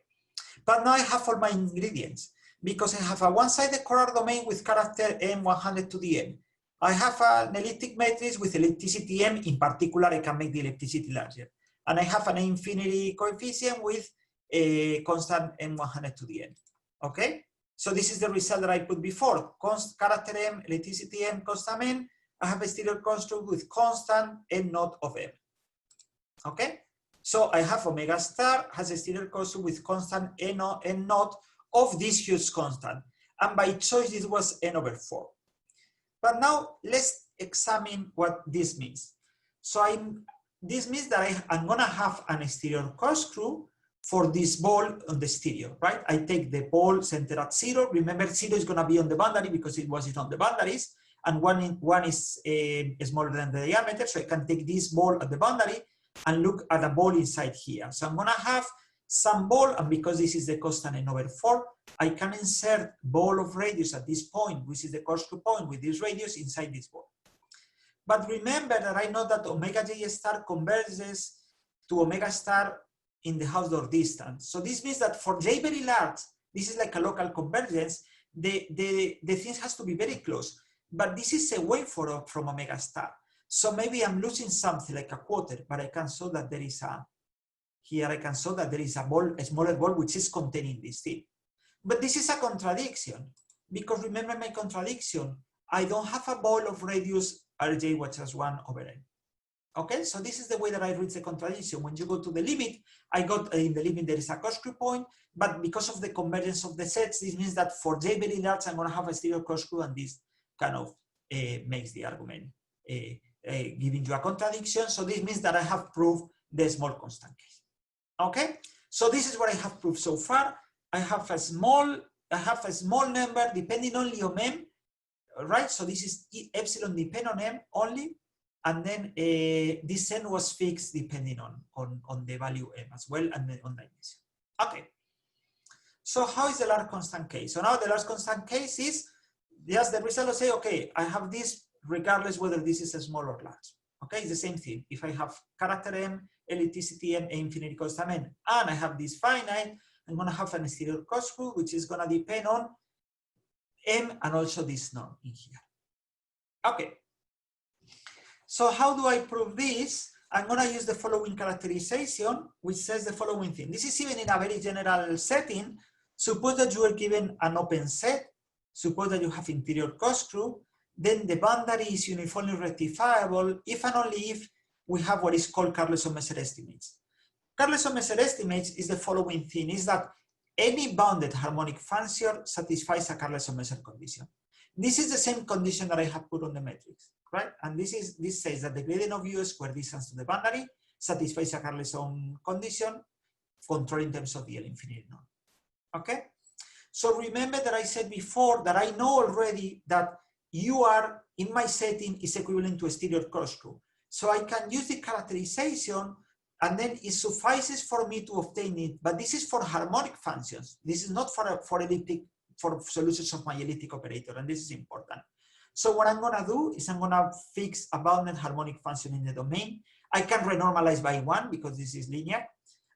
but now I have all my ingredients, because I have a one-sided corner domain with character m100 to the n. I have an elliptic matrix with ellipticity m. In particular, I can make the ellipticity larger. And I have an infinity coefficient with a constant m100 to the n. Okay, so this is the result that I put before. Character m, ellipticity m, constant n. I have a stereo construct with constant n naught of m. Okay, so I have omega star has a stereo construct with constant n naught of this huge constant. And by choice, this was n over 4. But now let's examine what this means. So this means that I'm gonna have an exterior corkscrew for this ball on the stereo, right? I take the ball center at 0. Remember, 0 is gonna be on the boundary because it was on the boundaries, and one is smaller than the diameter. So I can take this ball at the boundary and look at a ball inside here. So I'm gonna have some ball, and because this is the constant n over 4, I can insert ball of radius at this point, which is the corkscrew point with this radius inside this ball. But remember that I know that omega j star converges to omega star in the Hausdorff distance. So this means that for j very large, this is like a local convergence, the things has to be very close. But this is away from omega star. So maybe I'm losing something like a quarter, but I can show that there is a, here I can show that there is a ball, a smaller ball, which is containing this thing. But this is a contradiction, because remember my contradiction, I don't have a ball of radius Rj which is 1 over n. Okay, so this is the way that I reach the contradiction. When you go to the limit, I got in the limit there is a Corkscrew point, but because of the convergence of the sets, this means that for j very large, I'm going to have a stereo Corkscrew, and this kind of makes the argument giving you a contradiction. So this means that I have proved the small constant case. Okay, so this is what I have proved so far. I have a small number depending only on m, right? So this is epsilon depend on m only. And then this n was fixed depending on the value m as well, and then on dimension. Okay. So how is the large constant case? So now the large constant case is just the result of say, okay, I have this regardless whether this is a small or large. Okay, it's the same thing. If I have character m, ellipticity m, infinity constant n, and I have this finite, I'm going to have an stereo Corkscrew, which is going to depend on m and also this norm in here. Okay. So how do I prove this? I'm going to use the following characterization, which says the following thing. This is even in a very general setting. Suppose that you are given an open set. Suppose that you have interior Corkscrew. Then the boundary is uniformly rectifiable if and only if we have what is called Carleson measure estimates. Carleson measure estimates is the following thing, is that any bounded harmonic function satisfies a Carleson measure condition. This is the same condition that I have put on the matrix, right? And this says that the gradient of u square distance to the boundary satisfies a Carleson condition, control in terms of the L infinity norm. Okay? So remember that I said before that I know already that UR in my setting is equivalent to a stereo Corkscrew. So I can use the characterization and then it suffices for me to obtain it. But this is for harmonic functions. This is not for elliptic, for solutions of my elliptic operator, and this is important. So what I'm gonna do is I'm gonna fix a bounded harmonic function in the domain. I can renormalize by 1 because this is linear.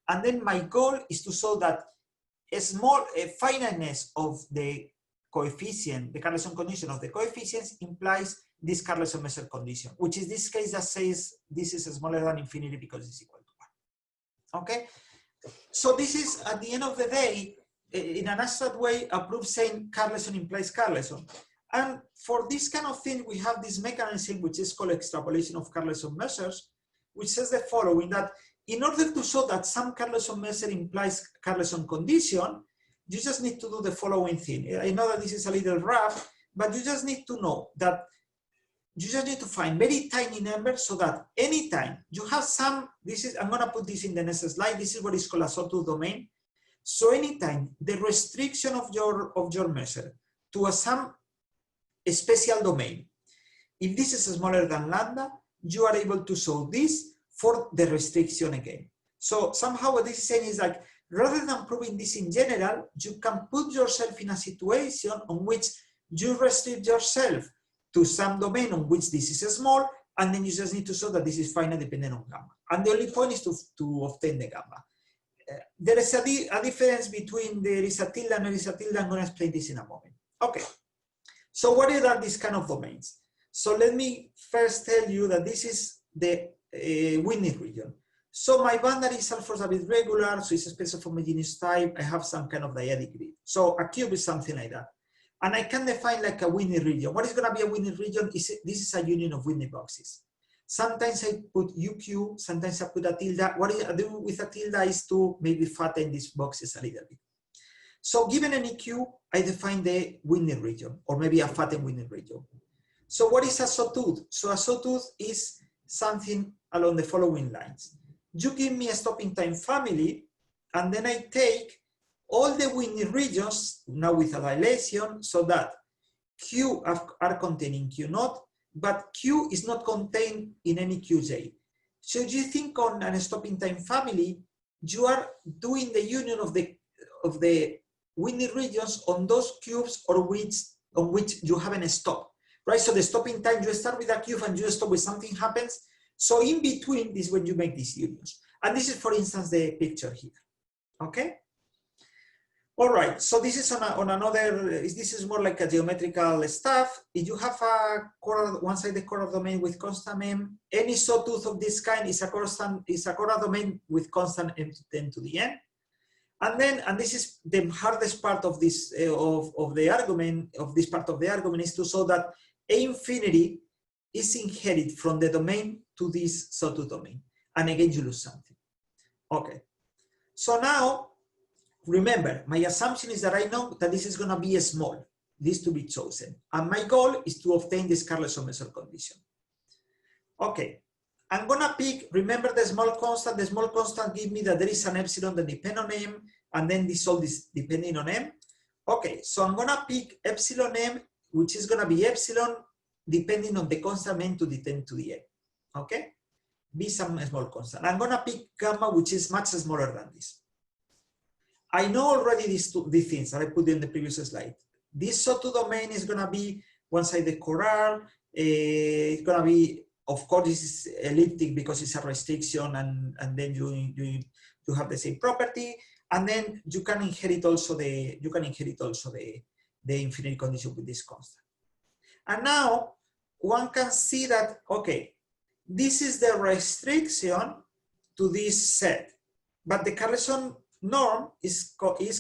And then my goal is to show that a finiteness of the coefficient, the Carleson condition of the coefficients implies this Carleson measure condition, which is this case that says this is smaller than infinity because it's equal to 1. Okay? So this is, at the end of the day, in an abstract way, a proof saying Carleson implies Carleson. And for this kind of thing, we have this mechanism which is called extrapolation of Carleson measures, which says the following, that in order to show that some Carleson measure implies Carleson condition, you just need to do the following thing. I know that this is a little rough, but you just need to know that you just need to find very tiny numbers so that anytime you have some, I'm gonna put this in the next slide, this is what is called a sawtooth domain. So anytime the restriction of your measure to some special domain, if this is smaller than lambda, you are able to show this for the restriction again. So somehow what this is saying is like, rather than proving this in general, you can put yourself in a situation on which you restrict yourself to some domain on which this is small, and then you just need to show that this is finite dependent on gamma. And the only point is to obtain the gamma. There is a difference between there is a tilde and there is a tilde. I'm going to explain this in a moment. Okay. So what are these kind of domains? So let me first tell you that this is the Whitney region. So my boundary is Ahlfors a bit regular, so it's a space of homogeneous type. I have some kind of dyadic grid. So a cube is something like that. And I can define like a Whitney region. What is going to be a Whitney region? This is a union of Whitney boxes. Sometimes I put UQ, sometimes I put a tilde. What I do with a tilde is to maybe fatten these boxes a little bit. So given any Q, I define the Whitney region, or maybe a fatten Whitney region. So what is a sawtooth? So a sawtooth is something along the following lines. You give me a stopping time family, and then I take all the Whitney regions, now with a dilation, so that Q are contained in Q naught, but Q is not contained in any QJ. So if you think on a stopping time family, you are doing the union of the Whitney regions on those cubes on which you haven't stopped, right? So the stopping time, you start with a cube and you stop when something happens. So in between is when you make these unions. And this is, for instance, the picture here, okay? All right, so this is on another, this is more like a geometrical stuff. If you have a one-sided Corot domain with constant m, any sawtooth of this kind is a Corot domain with constant m to the n. And this is the hardest part of this of the argument, of this part of the argument, is to show that A infinity is inherited from the domain to this sawtooth domain. And again, you lose something. Okay. So now, remember, my assumption is that I know that this is going to be a small, this to be chosen. And my goal is to obtain this Carleson measure condition. Okay. I'm gonna pick, remember the small constant gives me that there is an epsilon that depends on m, and then this all is depending on m. Okay, so I'm gonna pick epsilon m, which is gonna be epsilon depending on the constant m to the 10 to the n. Okay, be some small constant. I'm gonna pick gamma, which is much smaller than this. I know already these things that I put in the previous slide. This sawtooth domain is gonna be one-sided choral. It's gonna be, of course, this is elliptic because it's a restriction, and then you have the same property, and then you can inherit also the infinite condition with this constant. And now one can see that, okay, this is the restriction to this set, but the Carleson norm is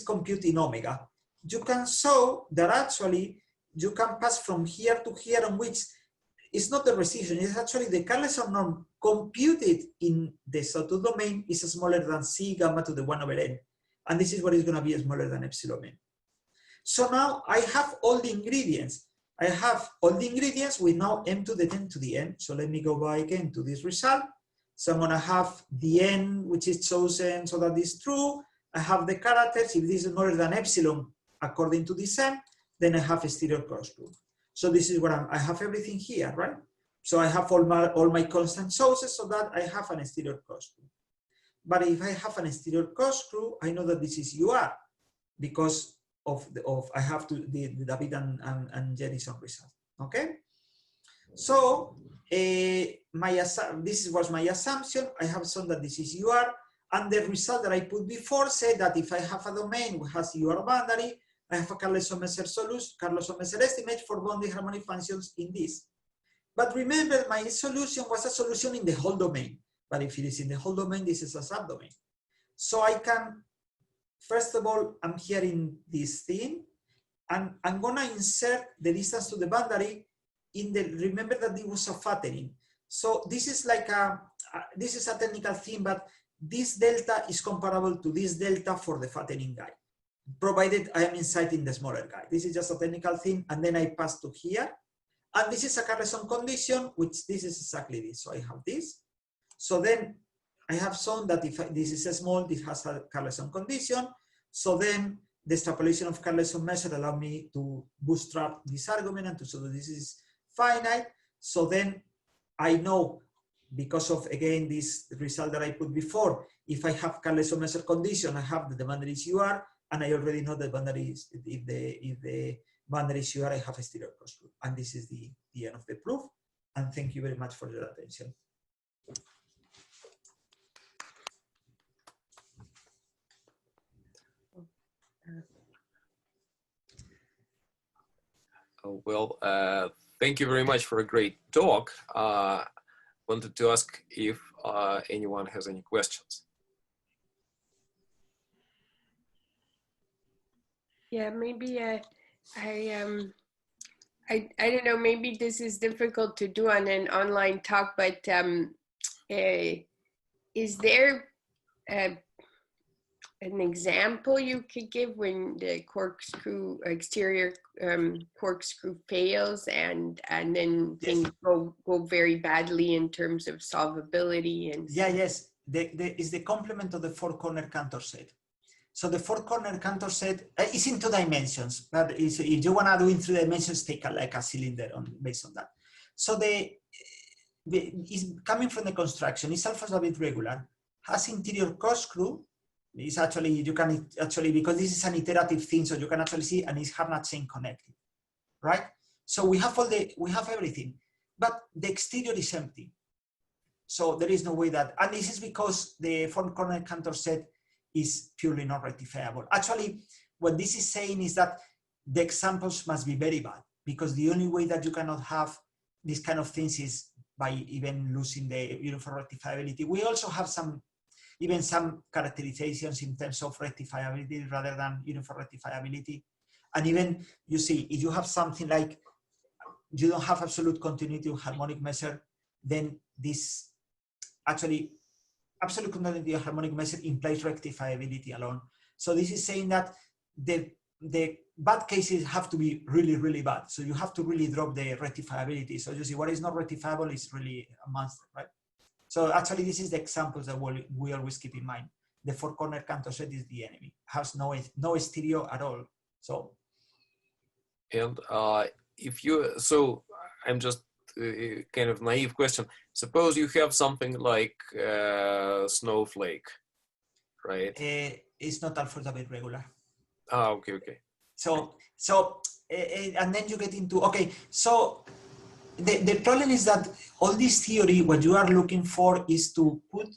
computing omega. You can show that actually you can pass from here to here, on which it's not the restriction, it's actually the Carleson norm computed in the sawtooth domain is smaller than C gamma to the 1 over n. And this is what is going to be smaller than epsilon n. So now I have all the ingredients. I have all the ingredients with now m to the 10 to the n. So let me go back again to this result. So I'm going to have the n, which is chosen so that is true. I have the characters. If this is smaller than epsilon, according to this m, then I have a stereo Corkscrew. So this is what I have everything here, right? So I have all my constant sources so that I have an stereo Corkscrew. But if I have an stereo Corkscrew, I know that this is UR because I have to the David and Jennison result. Okay. So this was my assumption. I have shown that this is UR, and the result that I put before said that if I have a domain which has UR boundary, I have a Carleson measure solution, Carleson measure estimate for boundary harmonic functions in this. But remember, my solution was a solution in the whole domain. But if it is in the whole domain, this is a subdomain. So I can, first of all, I'm here in this thing, and I'm gonna insert the distance to the boundary in the, remember that it was a flattening. So this is like this is a technical thing, but this delta is comparable to this delta for the flattening guy, provided I am inside in the smaller guy. This is just a technical thing, and then I pass to here. And this is a Carleson condition, which this is exactly this. So I have this. So then I have shown that if this is a small, this has a Carleson condition. So then the extrapolation of Carleson measure allow me to bootstrap this argument and to show that this is finite. So then I know, because of, again, this result that I put before, if I have Carleson measure condition, I have the boundary is UR, and I already know the boundary is, if the boundary is UR, I have a stereo Corkscrew. And this is the end of the proof. And thank you very much for your attention. Well, thank you very much for a great talk. Wanted to ask if anyone has any questions. Yeah, maybe I don't know, maybe this is difficult to do on an online talk, but is there an example you could give when the corkscrew, exterior corkscrew fails and then things go very badly in terms of solvability? And yes, is the complement of the four-corner Cantor set. So the four-corner Cantor set is in 2 dimensions, but if you want to do in 3 dimensions, take like a cylinder based on that. So is coming from the construction, it's alpha a bit regular, has interior Corkscrew. It's actually, you can actually, because this is an iterative thing, so you can actually see, and it's Harnack chain connected, right? So we have we have everything, but the exterior is empty. So there is no way that, and this is because the four-corner Cantor set is purely not rectifiable. Actually, what this is saying is that the examples must be very bad, because the only way that you cannot have these kind of things is by even losing the uniform rectifiability. We also have some, even some characterizations in terms of rectifiability rather than uniform rectifiability. And even, you see, if you have something like, you don't have absolute continuity of harmonic measure, then this actually, absolute continuity of harmonic measure implies rectifiability alone. So this is saying that the bad cases have to be really, really bad. So you have to really drop the rectifiability. So you see, what is not rectifiable is really a monster, right? So actually, this is the examples that we always keep in mind. The four-corner Cantor set is the enemy, has no stereo at all. So, and if you, so I'm just kind of naive question. Suppose you have something like snowflake, right? It's not Ahlfors a bit regular. Ah, okay, okay. So and then you get into, okay, so the problem is that all this theory, what you are looking for is to put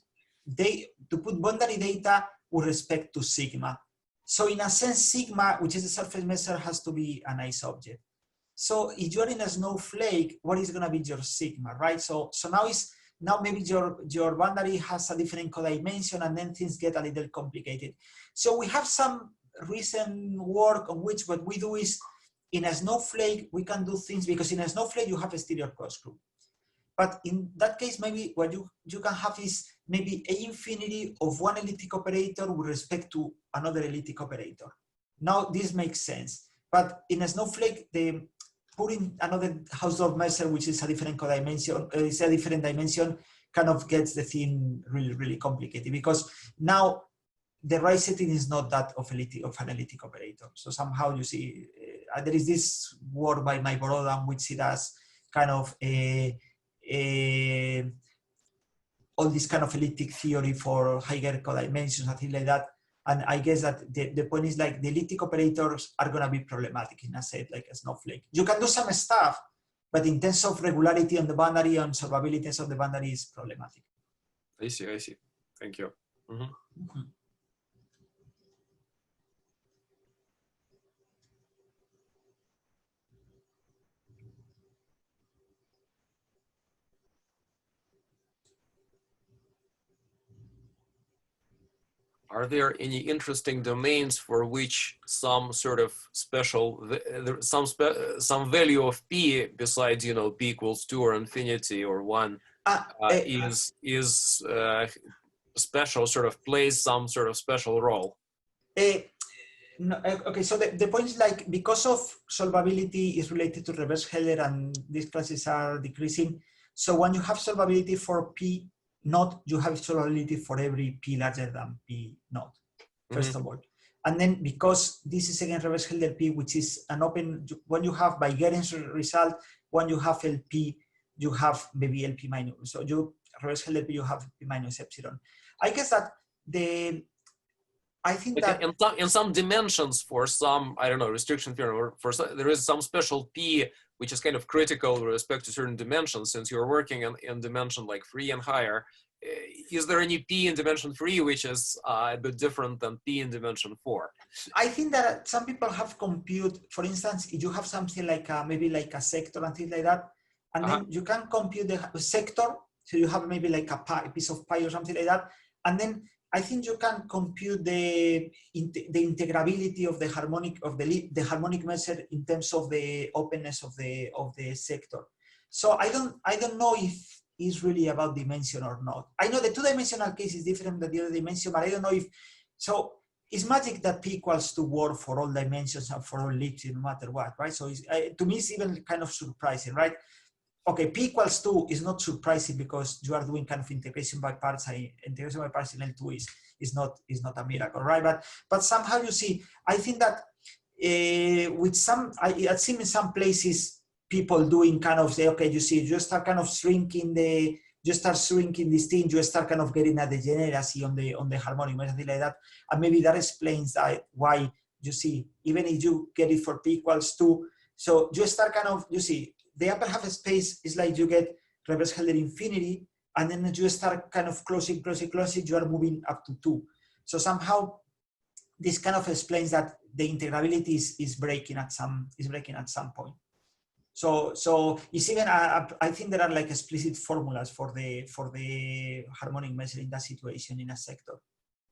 boundary data with respect to sigma. So in a sense, sigma, which is the surface measure, has to be a nice object. So if you're in a snowflake, what is going to be your sigma, right? So now maybe your boundary has a different codimension, and then things get a little complicated. So we have some recent work on which what we do is, in a snowflake, we can do things, because in a snowflake you have a stereo Corkscrew. But in that case, maybe what you can have is maybe a infinity of one elliptic operator with respect to another elliptic operator. Now this makes sense. But in a snowflake, putting another Hausdorff measure, which is a different codimension, is a different dimension, kind of gets the thing really, really complicated, because now the right setting is not that of an elliptic operator. So somehow you see, there is this work by Mayboroda, which it does kind of all this kind of elliptic theory for higher codimensions and things like that. And I guess that the point is, like, the elliptic operators are going to be problematic in a set like a snowflake. You can do some stuff, but in terms of regularity on the boundary and solvability of the boundary is problematic. I see, I see. Thank you. Mm-hmm. Mm-hmm. Are there any interesting domains for which some sort of special, some value of p besides, you know, p equals 2 or infinity or 1 is special, sort of plays some sort of special role? No, okay, so the point is, like, because of solvability is related to reverse Heller and these classes are decreasing. So when you have solvability for p naught, you have solvability for every p larger than p naught, first of all. And then because this is again reverse Helder p, which is an open, when you have by Geren's result, when you have LP, you have maybe LP minus, so you reverse Helder p, you have p minus epsilon. I guess that I think that in some dimensions for some, I don't know, restriction theorem, or for some, there is some special p which is kind of critical with respect to certain dimensions, since you're working in dimension like 3 and higher. Is there any p in dimension 3 which is a bit different than p in dimension 4? I think that some people have compute, for instance, if you have something like maybe like a sector and things like that, and then you can compute the sector, so you have maybe like a piece of pie or something like that, and then I think you can compute the integrability of the harmonic measure in terms of the openness of the sector. So I don't know if it's really about dimension or not. I know the two-dimensional case is different than the other dimension, but I don't know if so. It's magic that p equals to work for all dimensions and for all ellipses, no matter what, right? So it's, to me, it's even kind of surprising, right? Okay, p equals 2 is not surprising because you are doing kind of integration by parts. Integration by parts in L2 is not a miracle, right? But somehow you see, I think that with some, I've seen in some places people doing kind of say, okay, you see, you start kind of shrinking this thing, you start kind of getting a degeneracy on the harmonic measure, something like that, and maybe that explains why you see, even if you get it for p equals 2, so you start kind of, you see, the upper half space is like you get reverse Helder infinity, and then you start kind of closing, you are moving up to 2. So somehow this kind of explains that the integrability is breaking at some point. So it's even, I think there are like explicit formulas for the harmonic measure in that situation in a sector.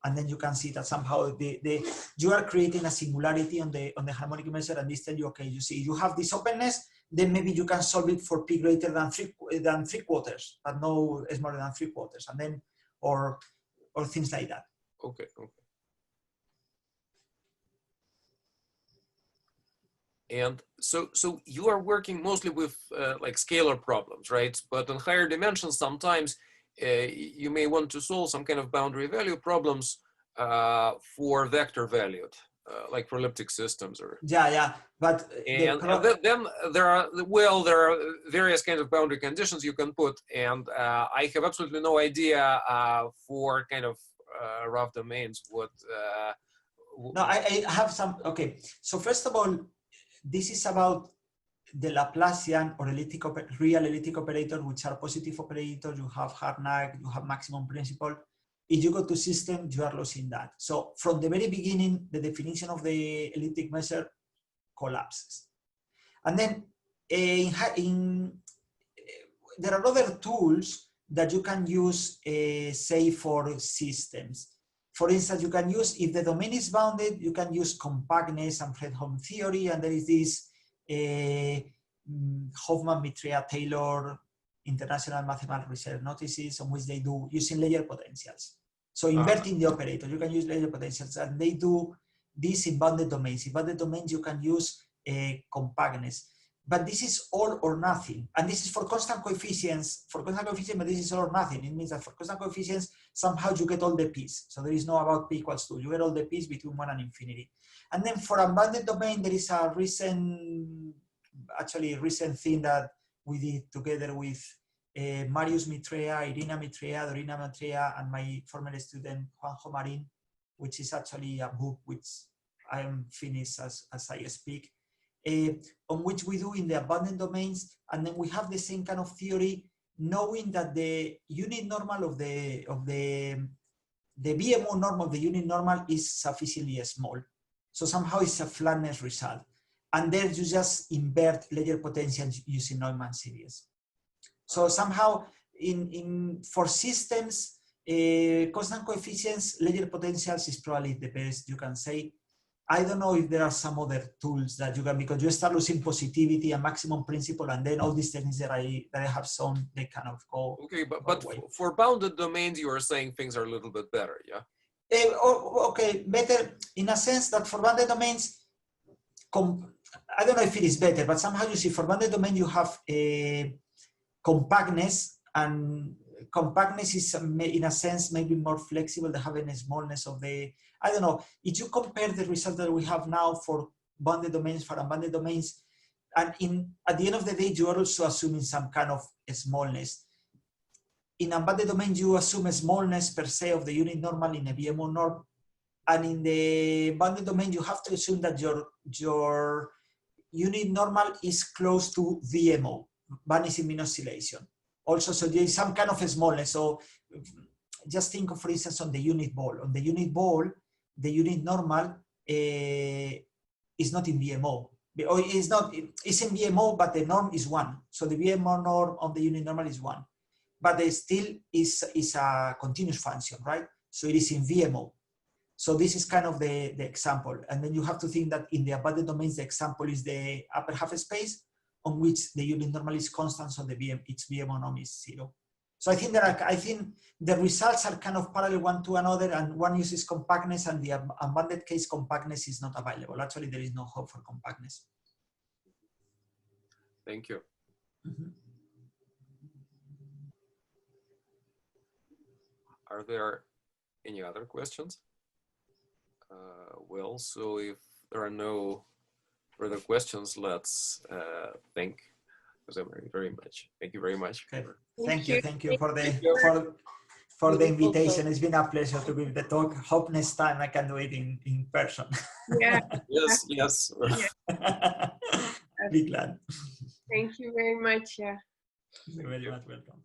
And then you can see that somehow you are creating a singularity on the harmonic measure, and this tells you, okay, you see, you have this openness, then maybe you can solve it for p greater than three quarters, but no smaller than 3/4, and then or things like that. Okay. And so you are working mostly with like scalar problems, right? But in higher dimensions, sometimes you may want to solve some kind of boundary value problems for vector valued, like for elliptic systems, or But then there are various kinds of boundary conditions you can put, and I have absolutely no idea for kind of rough domains what. No, I have some. Okay, so first of all, this is about the Laplacian or real elliptic operator, which are positive operators. You have Harnack, you have maximum principle. If you go to system, you are losing that. So from the very beginning, the definition of the elliptic measure collapses. And then there are other tools that you can use, say, for systems. For instance, you can use, if the domain is bounded, you can use compactness and Fredholm theory, and there is this Hofmann, Mitrea, Taylor International Mathematical Research Notices, on which they do using layer potentials. So inverting the operator, you can use layer potentials, and they do this in bounded domains. In bounded domains, you can use compactness. But this is all or nothing. And this is for constant coefficients. For constant coefficients, but this is all or nothing. It means that for constant coefficients, somehow you get all the p's. So there is no about p equals 2. You get all the p's between 1 and infinity. And then for a bounded domain, there is a recent thing that we did together with Marius Mitrea, Irina Mitrea, Dorina Mitrea, and my former student, Juanjo Marin, which is actually a book which I am finished as I speak. On which we do in the abundant domains, and then we have the same kind of theory, knowing that the unit normal of the BMO norm of the unit normal is sufficiently small. So somehow it's a flatness result. And there you just invert layer potentials using Neumann series. So somehow for systems, constant coefficients, layer potentials is probably the best you can say. I don't know if there are some other tools that you can, because you start losing positivity and maximum principle, and then all these techniques that I have shown, they kind of go. Okay, but for bounded domains, you are saying things are a little bit better, yeah? Okay, better in a sense that for bounded domains, I don't know if it is better, but somehow you see for bounded domain you have compactness, and compactness is in a sense maybe more flexible than having a smallness of the, I don't know, if you compare the result that we have now for bounded domains, for unbounded domains, and at the end of the day, you are also assuming some kind of smallness. In unbounded domain, you assume a smallness per se of the unit normal in a BMO norm, and in the bounded domain, you have to assume that your unit normal is close to VMO, vanishing mean oscillation. Also, so there is some kind of a smallness. So just think of, for instance, on the unit ball. On the unit ball, the unit normal is not in VMO. Or it's in VMO, but the norm is 1. So the VMO norm on the unit normal is 1. But it still is a continuous function, right? So it is in VMO. So this is kind of the example. And then you have to think that in the abundant domains, the example is the upper half space, on which the unit normal is constant, so its BMO norm is 0. So I think I think the results are kind of parallel one to another, and one uses compactness, and the unbounded case compactness is not available. Actually, there is no hope for compactness. Thank you. Mm-hmm. Are there any other questions? Well, so if there are no further questions, let's thank Jose very much. Thank you very much. Okay. Thank you for the Beautiful invitation. talk. It's been a pleasure to give the talk. Hope next time I can do it in person. Yeah. Yes. Be glad. Thank you very much. Yeah. You're very much welcome.